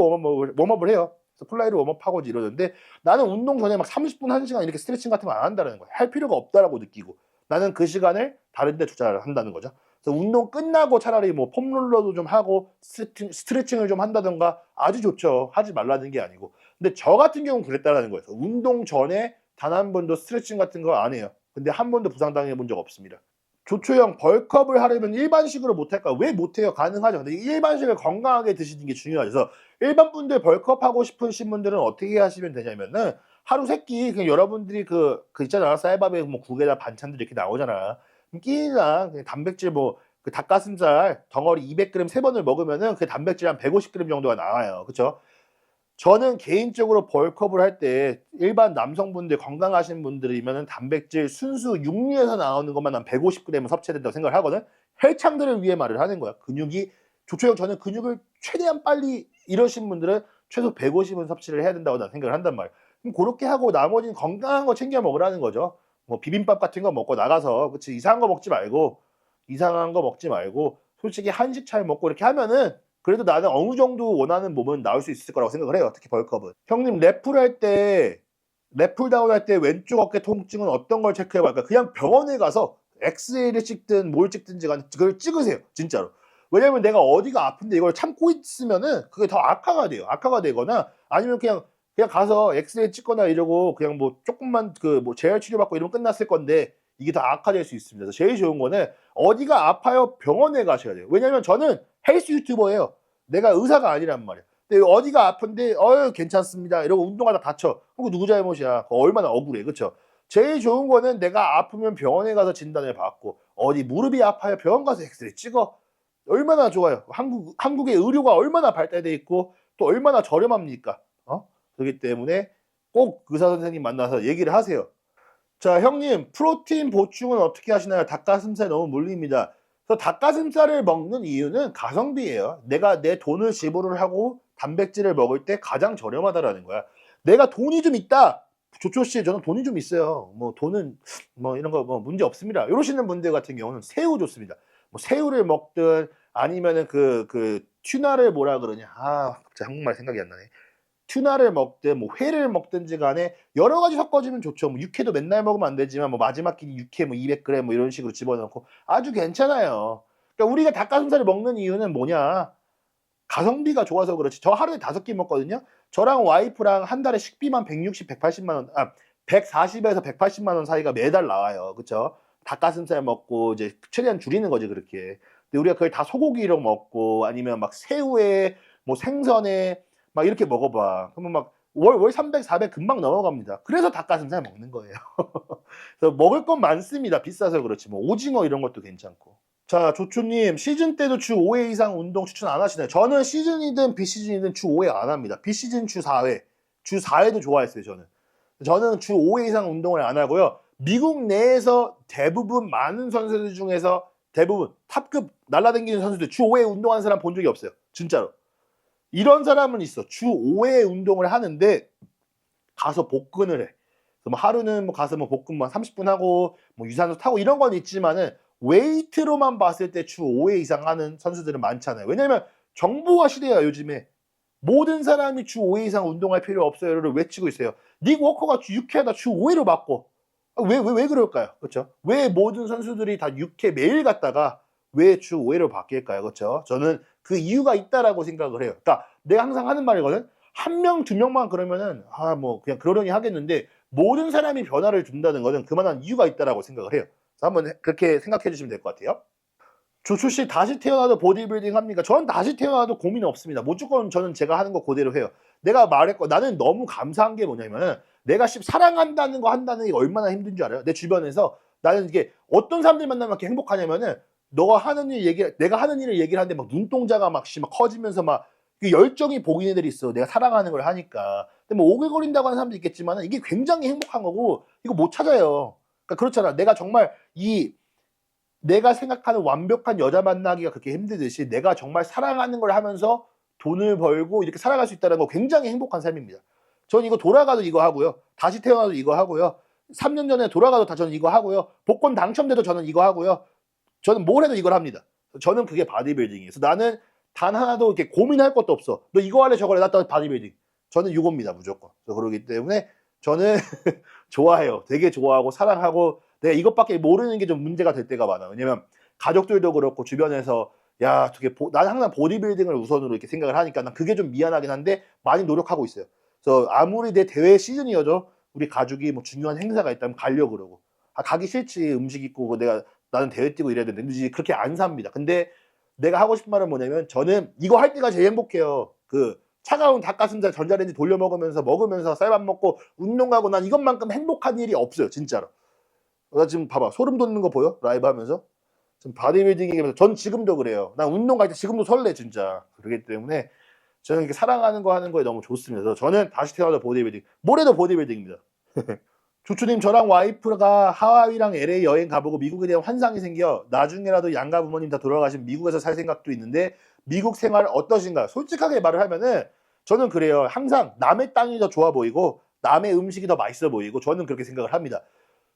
웜업을 해요. 그래서 플라이로 웜업하고 이러는데 나는 운동 전에 막 30분, 1시간 이렇게 스트레칭 같은 거 안 한다는 거야. 할 필요가 없다라고 느끼고 나는 그 시간을 다른 데 투자를 한다는 거죠. 그래서 운동 끝나고 차라리 뭐 폼롤러도 좀 하고 스트레칭을 좀 한다던가 아주 좋죠. 하지 말라는 게 아니고. 근데 저 같은 경우는 그랬다라는 거예요. 운동 전에 단 한 번도 스트레칭 같은 거 안 해요. 근데 한 번도 부상당해 본 적 없습니다. 조초형 벌크업을 하려면 일반식으로 못할까? 왜 못해요? 가능하죠. 근데 일반식을 건강하게 드시는 게 중요하죠. 그래서 일반 분들 벌크업 하고 싶으신 분들은 어떻게 하시면 되냐면은 하루 세 끼 그냥 여러분들이 그 있잖아. 쌀밥에 뭐 국에다 반찬들 이렇게 나오잖아. 끼니나 그냥 단백질 뭐 그 닭가슴살 덩어리 200g 세 번을 먹으면은 그 단백질 한 150g 정도가 나와요. 그렇죠? 저는 개인적으로 벌크업을 할 때 일반 남성분들 건강하신 분들이면은 단백질 순수 육류에서 나오는 것만 한 150g 섭취해야 된다고 생각을 하거든. 헬창들을 위해 말을 하는 거야. 근육이 조초형 저는 근육을 최대한 빨리 이러신 분들은 최소 150은 섭취를 해야 된다고 난 생각을 한단 말이야. 그럼 그렇게 하고 나머지는 건강한 거 챙겨 먹으라는 거죠. 뭐 비빔밥 같은 거 먹고 나가서 그치 이상한 거 먹지 말고 솔직히 한식 잘 먹고 이렇게 하면은 그래도 나는 어느 정도 원하는 몸은 나올 수 있을 거라고 생각을 해요. 특히 벌크업은. 형님 랩풀다운 할 때 왼쪽 어깨 통증은 어떤 걸 체크해 볼까? 그냥 병원에 가서 엑스레이를 찍든 뭘 찍든지 간에 그걸 찍으세요. 진짜로. 왜냐면 내가 어디가 아픈데 이걸 참고 있으면은 그게 더 악화가 돼요. 악화가 되거나 아니면 그냥 가서 엑스레이 찍거나 이러고 그냥 뭐 조금만 그 뭐 재활 치료 받고 이러면 끝났을 건데 이게 더 악화될 수 있습니다. 그래서 제일 좋은 거는 어디가 아파요? 병원에 가셔야 돼요. 왜냐면 저는 헬스 유튜버예요. 내가 의사가 아니란 말이야. 근데 어디가 아픈데 괜찮습니다. 이러고 운동하다 다쳐. 그거 누구 잘못이야? 그거 얼마나 억울해. 그쵸? 제일 좋은 거는 내가 아프면 병원에 가서 진단을 받고 어디 무릎이 아파요? 병원 가서 엑스레이 찍어. 얼마나 좋아요. 한국의 의료가 얼마나 발달돼 있고 또 얼마나 저렴합니까? 그렇기 때문에 꼭 의사 선생님 만나서 얘기를 하세요. 자, 형님, 프로틴 보충은 어떻게 하시나요? 닭가슴살 너무 물립니다. 그래서 닭가슴살을 먹는 이유는 가성비예요. 내가 내 돈을 지불을 하고 단백질을 먹을 때 가장 저렴하다라는 거야. 내가 돈이 좀 있다. 조초 씨, 저는 돈이 좀 있어요. 뭐 돈은 뭐 이런 거 뭐 문제 없습니다. 이러시는 분들 같은 경우는 새우 좋습니다. 뭐 새우를 먹든 아니면은 그 튜나를 뭐라 그러냐. 갑자기 한국말 생각이 안 나네. 튜나를 먹든 뭐 회를 먹든지 간에 여러 가지 섞어주면 좋죠. 뭐 육회도 맨날 먹으면 안 되지만 뭐 마지막 끼니 육회 뭐 200g 뭐 이런 식으로 집어넣고 아주 괜찮아요. 그러니까 우리가 닭가슴살을 먹는 이유는 뭐냐? 가성비가 좋아서 그렇지. 저 하루에 5끼 먹거든요. 저랑 와이프랑 한 달에 식비만 160, 180만 원, 140에서 180만 원 사이가 매달 나와요. 그쵸? 닭가슴살 먹고 이제 최대한 줄이는 거지 그렇게. 근데 우리가 그걸 다 소고기로 먹고 아니면 막 새우에 뭐 생선에 막 이렇게 먹어봐. 그러면 막 월 300, 400 금방 넘어갑니다. 그래서 닭가슴살 먹는 거예요. 그래서 먹을 건 많습니다. 비싸서 그렇지. 뭐 오징어 이런 것도 괜찮고. 자, 조초님, 시즌 때도 주 5회 이상 운동 추천 안 하시나요? 저는 시즌이든 비시즌이든 주 5회 안 합니다. 비시즌 주 4회. 주 4회도 좋아했어요, 저는. 저는 주 5회 이상 운동을 안 하고요. 미국 내에서 대부분 많은 선수들 중에서 대부분 탑급 날라다니는 선수들 주 5회 운동하는 사람 본 적이 없어요. 진짜로. 이런 사람은 있어. 주 5회 운동을 하는데 가서 복근을 해. 뭐 하루는 뭐 가서 뭐 복근만 30분 하고 뭐 유산소 타고 이런 건 있지만은 웨이트로만 봤을 때 주 5회 이상 하는 선수들은 많잖아요. 왜냐면 정보화 시대야 요즘에. 모든 사람이 주 5회 이상 운동할 필요 없어요를 외치고 있어요. 닉 워커가 주 6회 하다 주 5회로 바꿔. 왜 그럴까요? 그렇죠? 왜 모든 선수들이 다 6회 매일 갔다가 왜 주 5회로 바뀔까요? 그렇죠? 저는 그 이유가 있다라고 생각을 해요. 그러니까 내가 항상 하는 말이거든. 한 명, 두 명만 그러면은 뭐 그냥 그러려니 하겠는데 모든 사람이 변화를 준다는 것은 그만한 이유가 있다라고 생각을 해요. 그래서 한번 그렇게 생각해 주시면 될 것 같아요. 조초 씨 다시 태어나도 보디빌딩 합니까? 저는 다시 태어나도 고민 없습니다. 무조건 저는 제가 하는 거 그대로 해요. 내가 말했고 나는 너무 감사한 게 뭐냐면은 내가 사랑한다는 거 한다는 게 얼마나 힘든 줄 알아요? 내 주변에서 나는 이게 어떤 사람들 만나면 이렇게 행복하냐면은 너가 하는 일 얘기, 내가 하는 일을 얘기를 하는데 막 눈동자가 막 커지면서 막 그 열정이 보이는 애들이 있어. 내가 사랑하는 걸 하니까. 근데 뭐 오글거린다고 하는 사람도 있겠지만은 이게 굉장히 행복한 거고 이거 못 찾아요. 그러니까 그렇잖아. 내가 정말 내가 생각하는 완벽한 여자 만나기가 그렇게 힘들듯이 내가 정말 사랑하는 걸 하면서 돈을 벌고 이렇게 살아갈 수 있다는 거 굉장히 행복한 삶입니다. 전 이거 돌아가도 이거 하고요. 다시 태어나도 이거 하고요. 3년 전에 돌아가도 다 저는 이거 하고요. 복권 당첨돼도 저는 이거 하고요. 저는 뭘 해도 이걸 합니다. 저는 그게 바디빌딩이에요. 그래서 나는 단 하나도 이렇게 고민할 것도 없어. 너 이거 할래 저거 할래 나 바디빌딩. 저는 이겁니다 무조건. 그래서 그러기 때문에 저는 좋아해요. 되게 좋아하고 사랑하고 내가 이것밖에 모르는 게 좀 문제가 될 때가 많아. 왜냐면 가족들도 그렇고 주변에서 야, 어떻게 나는 항상 보디빌딩을 우선으로 이렇게 생각을 하니까 난 그게 좀 미안하긴 한데 많이 노력하고 있어요. 그래서 아무리 내 대회 시즌이어도 우리 가족이 뭐 중요한 행사가 있다면 가려고 그러고 가기 싫지 음식 있고 나는 대회 뛰고 이래야 되는데 그렇게 안 삽니다. 근데 내가 하고 싶은 말은 뭐냐면 저는 이거 할 때가 제일 행복해요. 그 차가운 닭가슴살 전자레인지 돌려 먹으면서 쌀밥 먹고 운동 가고 난 이것만큼 행복한 일이 없어요. 진짜로. 나 지금 봐봐. 소름 돋는 거 보여? 라이브 하면서. 지금 바디빌딩 얘기하면서 전 지금도 그래요. 난 운동 갈 때 지금도 설레 진짜. 그렇기 때문에 저는 이렇게 사랑하는 거 하는 거에 너무 좋습니다. 그래서 저는 다시 태어나도 보디빌딩. 뭐래도 보디빌딩입니다. 조추님 저랑 와이프가 하와이랑 LA 여행 가보고 미국에 대한 환상이 생겨 나중에라도 양가 부모님 다 돌아가신 미국에서 살 생각도 있는데 미국 생활 어떠신가요? 솔직하게 말을 하면은 저는 그래요. 항상 남의 땅이 더 좋아 보이고 남의 음식이 더 맛있어 보이고 저는 그렇게 생각을 합니다.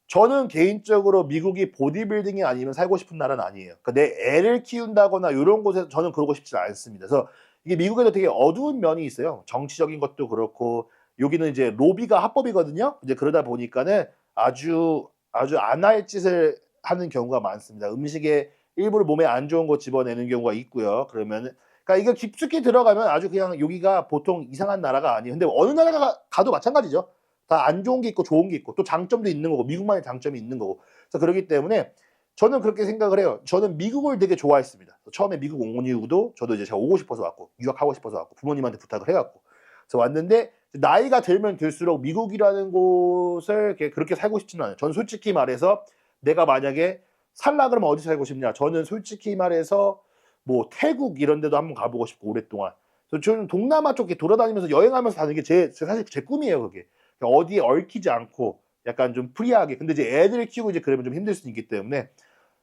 저는 개인적으로 미국이 보디빌딩이 아니면 살고 싶은 나라는 아니에요. 그러니까 내 애를 키운다거나 이런 곳에서 저는 그러고 싶지 않습니다. 그래서 이게 미국에도 되게 어두운 면이 있어요. 정치적인 것도 그렇고 여기는 이제 로비가 합법이거든요. 이제 그러다 보니까는 아주 안 할 짓을 하는 경우가 많습니다. 음식에 일부러 몸에 안 좋은 거 집어내는 경우가 있고요. 그러면 그러니까 이거 깊숙이 들어가면 아주 그냥 여기가 보통 이상한 나라가 아니에요. 근데 어느 나라가 가도 마찬가지죠. 다 안 좋은 게 있고 좋은 게 있고 또 장점도 있는 거고 미국만의 장점이 있는 거고. 그래서 그렇기 때문에 저는 그렇게 생각을 해요. 저는 미국을 되게 좋아했습니다. 처음에 미국 온 이유도 저도 이제 제가 오고 싶어서 왔고 유학하고 싶어서 왔고 부모님한테 부탁을 해갖고 그래서 왔는데 나이가 들면 들수록 미국이라는 곳을 그렇게 살고 싶지는 않아요. 전 솔직히 말해서 내가 만약에 살라 그러면 어디 살고 싶냐? 저는 솔직히 말해서 뭐 태국 이런 데도 한번 가보고 싶고 오랫동안. 그래서 저는 동남아 쪽에 돌아다니면서 여행하면서 사는 게 사실 제 꿈이에요, 그게. 어디에 얽히지 않고 약간 좀 프리하게. 근데 이제 애들 키우고 이제 그러면 좀 힘들 수 있기 때문에.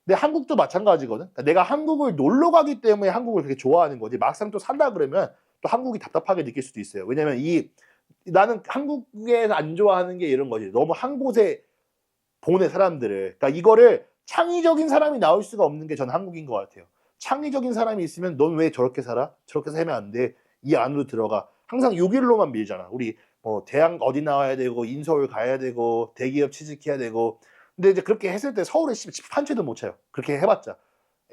근데 한국도 마찬가지거든. 그러니까 내가 한국을 놀러 가기 때문에 한국을 그렇게 좋아하는 거지. 막상 또 살다 그러면 또 한국이 답답하게 느낄 수도 있어요. 왜냐면 나는 한국에서 안 좋아하는 게 이런 거지. 너무 한 곳에 보내 사람들을. 그러니까 이거를 창의적인 사람이 나올 수가 없는 게 저는 한국인 것 같아요. 창의적인 사람이 있으면 넌 왜 저렇게 살아? 저렇게 살면 안 돼. 이 안으로 들어가. 항상 요 길로만 밀잖아. 우리 뭐 대학 어디 나와야 되고 인서울 가야 되고 대기업 취직해야 되고. 근데 이제 그렇게 했을 때 서울에 집 한 채도 못 차요. 그렇게 해봤자.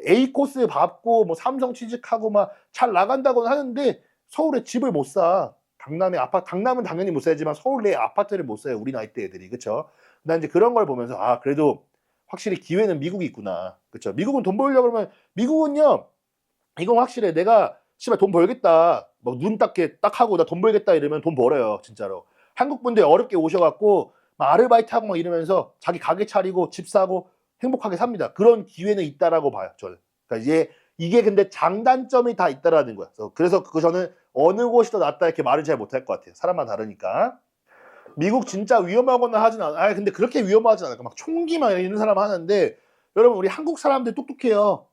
A 코스 밟고 뭐 삼성 취직하고 막 잘 나간다고는 하는데 서울에 집을 못 사. 강남은 당연히 못 살지만 서울 내 아파트를 못 사요. 우리 나이대 애들이. 그쵸? 난 이제 그런 걸 보면서 그래도 확실히 기회는 미국이 있구나. 그쵸? 미국은 돈 벌려고 그러면 미국은요. 이건 확실해. 내가 씨발 돈 벌겠다. 막 눈 딱 하고 나 돈 벌겠다 이러면 돈 벌어요. 진짜로. 한국 분들 어렵게 오셔갖고 막 아르바이트 하고 막 이러면서 자기 가게 차리고 집 사고 행복하게 삽니다. 그런 기회는 있다라고 봐요. 저는. 그러니까 이게 근데 장단점이 다 있다라는 거야. 그래서 저는 어느 곳이 더 낫다 이렇게 말을 잘 못할 것 같아요. 사람마다 다르니까. 미국 진짜 위험하거나 하진 않아. 아 근데 그렇게 위험하진 않아. 막 총기만 있는 사람 하는데 여러분 우리 한국 사람들 똑똑해요.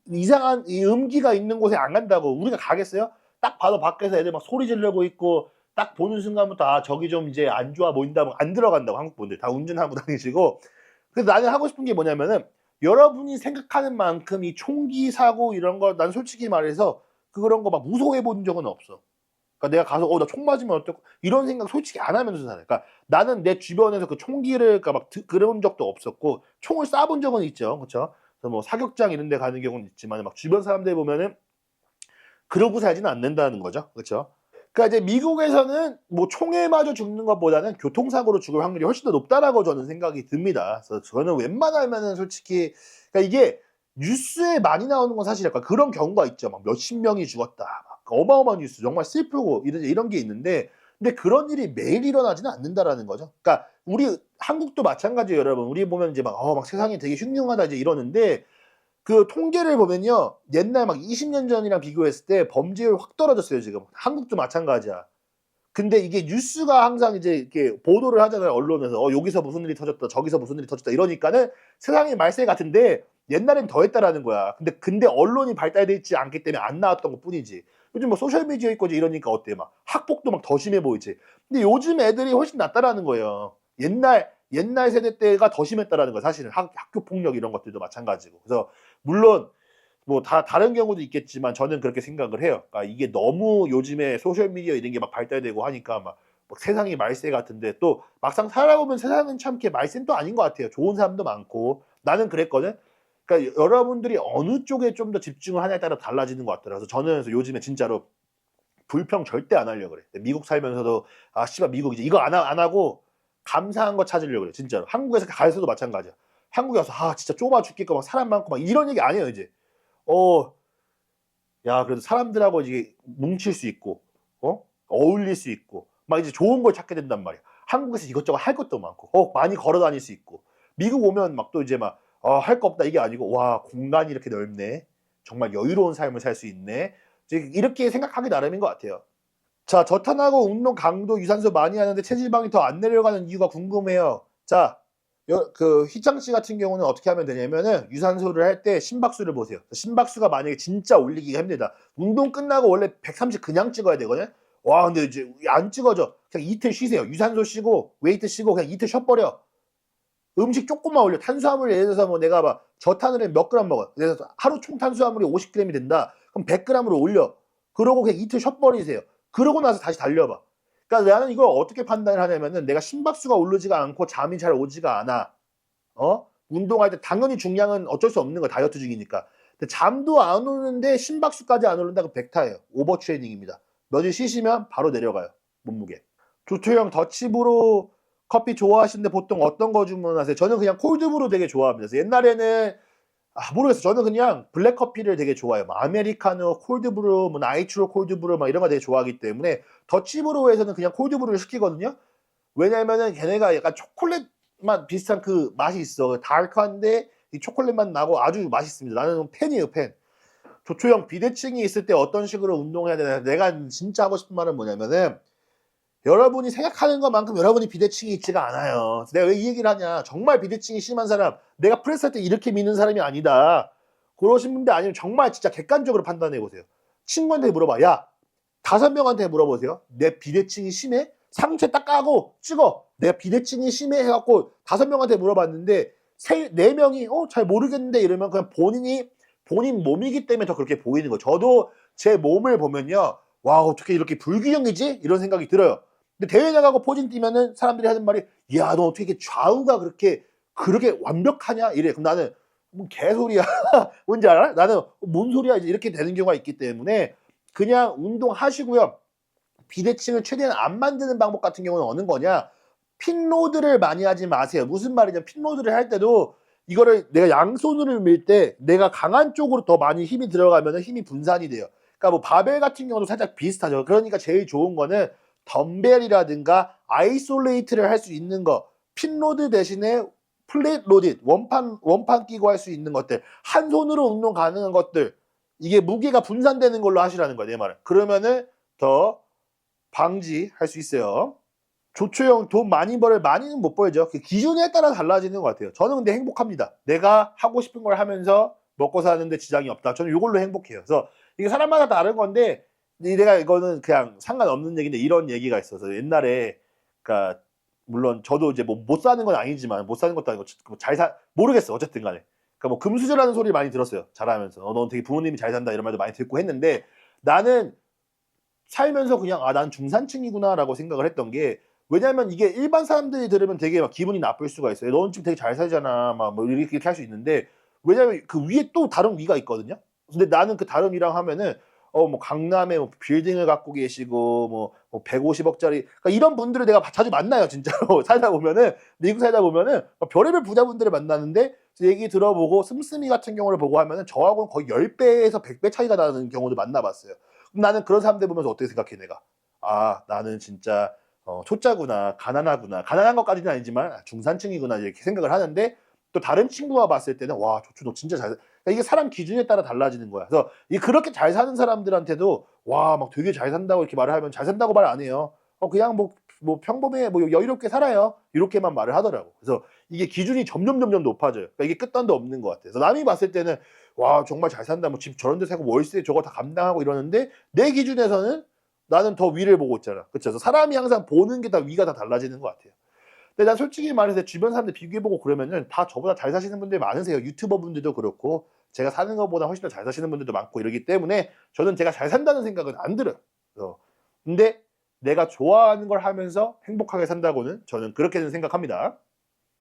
이상한 이 음기가 있는 곳에 안 간다고 우리가 가겠어요? 딱 봐도 밖에서 애들 막 소리 지르고 있고 딱 보는 순간부터 아 저기 좀 이제 안 좋아 보인다고 안 들어간다고 한국 분들 다 운전하고 다니시고. 그래서 나는 하고 싶은 게 뭐냐면은 여러분이 생각하는 만큼 이 총기 사고 이런 거 난 솔직히 말해서 그런 거 막 무서워해 본 적은 없어. 그러니까 내가 가서 나 총 맞으면 어떡 이런 생각 솔직히 안 하면서 살아요. 그러니까 나는 내 주변에서 그 총기를 그러니까 막 그런 적도 없었고 총을 쏴본 적은 있죠. 그렇죠? 그래서 뭐 사격장 이런 데 가는 경우는 있지만 막 주변 사람들 보면은 그러고 살지는 않는다는 거죠. 그렇죠? 그러니까 이제 미국에서는 뭐 총에 맞아 죽는 것보다는 교통사고로 죽을 확률이 훨씬 더 높다라고 저는 생각이 듭니다. 그래서 저는 웬만하면은 솔직히 그러니까 이게 뉴스에 많이 나오는 건 사실이야. 그러니까 그런 경우가 있죠. 막 몇십 명이 죽었다. 막 어마어마한 뉴스 정말 슬프고 이런 게 있는데 근데 그런 일이 매일 일어나지는 않는다라는 거죠. 그러니까 우리 한국도 마찬가지예요, 여러분. 우리 보면 이제 막 세상이 되게 흉흉하다 이제 이러는데 그 통계를 보면요. 옛날 막 20년 전이랑 비교했을 때 범죄율 확 떨어졌어요, 지금. 한국도 마찬가지야. 근데 이게 뉴스가 항상 이제 이렇게 보도를 하잖아요, 언론에서. 여기서 무슨 일이 터졌다, 저기서 무슨 일이 터졌다 이러니까는 세상이 말세 같은데 옛날엔 더 했다라는 거야. 근데 언론이 발달돼 있지 않기 때문에 안 나왔던 것 뿐이지. 요즘 뭐 소셜미디어 있고 이러니까 어때? 막 학폭도 막 더 심해 보이지. 근데 요즘 애들이 훨씬 낫다라는 거예요. 옛날 세대 때가 더 심했다라는 거야, 사실은. 학교 폭력 이런 것들도 마찬가지고. 그래서 물론 뭐 다른 경우도 있겠지만 저는 그렇게 생각을 해요. 그러니까 이게 너무 요즘에 소셜 미디어 이런 게 막 발달되고 하니까 막 세상이 말세 같은데 또 막상 살아보면 세상은 참 이렇게 말세는 또 아닌 것 같아요. 좋은 사람도 많고 나는 그랬거든. 그러니까 여러분들이 어느 쪽에 좀 더 집중을 하냐에 따라 달라지는 것 같더라고요. 저는 그래서 요즘에 진짜로 불평 절대 안 하려고 그래. 미국 살면서도 아 씨발 미국이지 이거 안 하고 감사한 거 찾으려고 그래. 진짜로 한국에서 가서도 마찬가지야. 한국에 와서 아 진짜 좁아 죽겠고 막 사람 많고 막 이런 얘기 아니에요 이제. 어, 야, 그래도 사람들하고 이제 뭉칠 수 있고, 어울릴 수 있고, 막 이제 좋은 걸 찾게 된단 말이야. 한국에서 이것저것 할 것도 많고, 많이 걸어 다닐 수 있고. 미국 오면 막 또 이제 막, 할 거 없다 이게 아니고, 와, 공간이 이렇게 넓네. 정말 여유로운 삶을 살 수 있네. 이제 이렇게 생각하기 나름인 것 같아요. 자, 저탄하고 운동 강도 유산소 많이 하는데 체지방이 더 안 내려가는 이유가 궁금해요. 자, 희창 씨 같은 경우는 어떻게 하면 되냐면은 유산소를 할 때 심박수를 보세요. 심박수가 만약에 진짜 올리기가 힘들다. 운동 끝나고 원래 130 그냥 찍어야 되거든. 와, 근데 이제 안 찍어져. 그냥 이틀 쉬세요. 유산소 쉬고 웨이트 쉬고 그냥 이틀 쉬어버려. 음식 조금만 올려. 탄수화물 예를 들어서 뭐 내가 막 저탄을 몇 그램 먹어. 그래서 하루 총 탄수화물이 50g이 된다. 그럼 100g으로 올려. 그러고 그냥 이틀 쉬어버리세요. 그러고 나서 다시 달려봐. 그러니까 나는 이걸 어떻게 판단을 하냐면은 내가 심박수가 오르지가 않고 잠이 잘 오지가 않아. 운동할 때 당연히 중량은 어쩔 수 없는 거야. 다이어트 중이니까. 근데 잠도 안 오는데 심박수까지 안 오른다. 그 백타예요. 오버 트레이닝입니다. 며칠 쉬시면 바로 내려가요. 몸무게. 조초형 더치브루 커피 좋아하시는데 보통 어떤 거 주문하세요? 저는 그냥 콜드브루 되게 좋아합니다. 그래서 옛날에는 모르겠어요. 저는 그냥 블랙 커피를 되게 좋아해요. 뭐 아메리카노, 콜드브루, 뭐 나이트로 콜드브루 막 이런 거 되게 좋아하기 때문에 더치브루에서는 그냥 콜드브루를 시키거든요. 왜냐면은 걔네가 약간 초콜릿 맛 비슷한 그 맛이 있어. 다크한데 이 초콜릿 맛 나고 아주 맛있습니다. 나는 팬이에요, 팬. 조초형 비대칭이 있을 때 어떤 식으로 운동해야 되나? 내가 진짜 하고 싶은 말은 뭐냐면은 여러분이 생각하는 것만큼 여러분이 비대칭이 있지가 않아요. 내가 왜 이 얘기를 하냐? 정말 비대칭이 심한 사람, 내가 프레스할 때 이렇게 미는 사람이 아니다. 그러신 분들 아니면 정말 진짜 객관적으로 판단해 보세요. 친구한테 물어봐. 야, 5명한테 물어보세요. 내 비대칭이 심해? 상체 딱 까고 찍어. 내가 비대칭이 심해 해갖고 5명한테 물어봤는데 4명이 잘 모르겠는데 이러면 그냥 본인 몸이기 때문에 더 그렇게 보이는 거예요. 저도 제 몸을 보면요. 와, 어떻게 이렇게 불균형이지? 이런 생각이 들어요. 근데 대회 나가고 포징 뛰면은 사람들이 하는 말이 야, 너 어떻게 이렇게 좌우가 그렇게 완벽하냐? 이래. 그럼 나는 뭐 개소리야. 뭔지 알아? 나는 뭔 소리야? 이렇게 되는 경우가 있기 때문에 그냥 운동하시고요. 비대칭을 최대한 안 만드는 방법 같은 경우는 어느 거냐? 핀로드를 많이 하지 마세요. 무슨 말이냐? 핀로드를 할 때도 이거를 내가 양손으로 밀 때 내가 강한 쪽으로 더 많이 힘이 들어가면 힘이 분산이 돼요. 그러니까 뭐 바벨 같은 경우도 살짝 비슷하죠. 그러니까 제일 좋은 거는 덤벨이라든가 아이솔레이트를 할 수 있는 거. 핀로드 대신에 플랫 로딧, 원판 끼고 할 수 있는 것들, 한 손으로 운동 가능한 것들, 이게 무게가 분산되는 걸로 하시라는 거야, 내 말은. 그러면은 더 방지할 수 있어요. 조초형 돈 많이 벌을 많이는 못 벌죠. 그 기준에 따라 달라지는 것 같아요. 저는 근데 행복합니다. 내가 하고 싶은 걸 하면서 먹고 사는데 지장이 없다. 저는 이걸로 행복해요. 그래서 이게 사람마다 다른 건데 내가 이거는 그냥 상관없는 얘기인데 이런 얘기가 있어서 옛날에 그러니까 물론 저도 이제 뭐 못 사는 건 아니지만 못 사는 것도 아니고 모르겠어. 어쨌든 간에. 그러니까 뭐 금수저라는 소리 많이 들었어요. 자라면서. 넌 되게 부모님이 잘 산다 이런 말도 많이 듣고 했는데 나는 살면서 그냥 난 중산층이구나라고 생각을 했던 게 왜냐면 이게 일반 사람들이 들으면 되게 막 기분이 나쁠 수가 있어요. 너는 지금 되게 잘 살잖아. 막 뭐 이렇게 할 수 있는데 왜냐면 그 위에 또 다른 위가 있거든요. 근데 나는 그 다른 위랑 하면은 뭐 강남에 뭐 빌딩을 갖고 계시고 뭐 150억짜리 그러니까 이런 분들을 내가 자주 만나요 진짜로 살다 보면은 미국 살다 보면은 별의별 부자분들을 만나는데 얘기 들어보고 씀씀이 같은 경우를 보고 하면은 저하고는 거의 10배에서 100배 차이가 나는 경우도 만나봤어요. 그럼 나는 그런 사람들 보면서 어떻게 생각해 내가 나는 진짜 초짜구나 가난하구나 가난한 것까지는 아니지만 중산층이구나 이렇게 생각을 하는데 또 다른 친구가 봤을 때는 와 조추 너 진짜 잘 그러니까 이게 사람 기준에 따라 달라지는 거야. 그래서 이 그렇게 잘 사는 사람들한테도 와 막 되게 잘 산다고 이렇게 말을 하면 잘 산다고 말 안 해요. 그냥 뭐 평범해 뭐 여유롭게 살아요. 이렇게만 말을 하더라고. 그래서 이게 기준이 점점 높아져요. 그러니까 이게 끝단도 없는 것 같아. 그래서 남이 봤을 때는 와 정말 잘 산다. 뭐 집 저런 데 사고 월세 저거 다 감당하고 이러는데 내 기준에서는 나는 더 위를 보고 있잖아. 그쵸? 그래서 사람이 항상 보는 게 다 위가 다 달라지는 것 같아요. 근데 난 솔직히 말해서 주변 사람들 비교해보고 그러면은 다 저보다 잘 사시는 분들이 많으세요. 유튜버 분들도 그렇고 제가 사는 것보다 훨씬 더 잘 사시는 분들도 많고 이러기 때문에 저는 제가 잘 산다는 생각은 안 들어요. 근데 내가 좋아하는 걸 하면서 행복하게 산다고는 저는 그렇게는 생각합니다.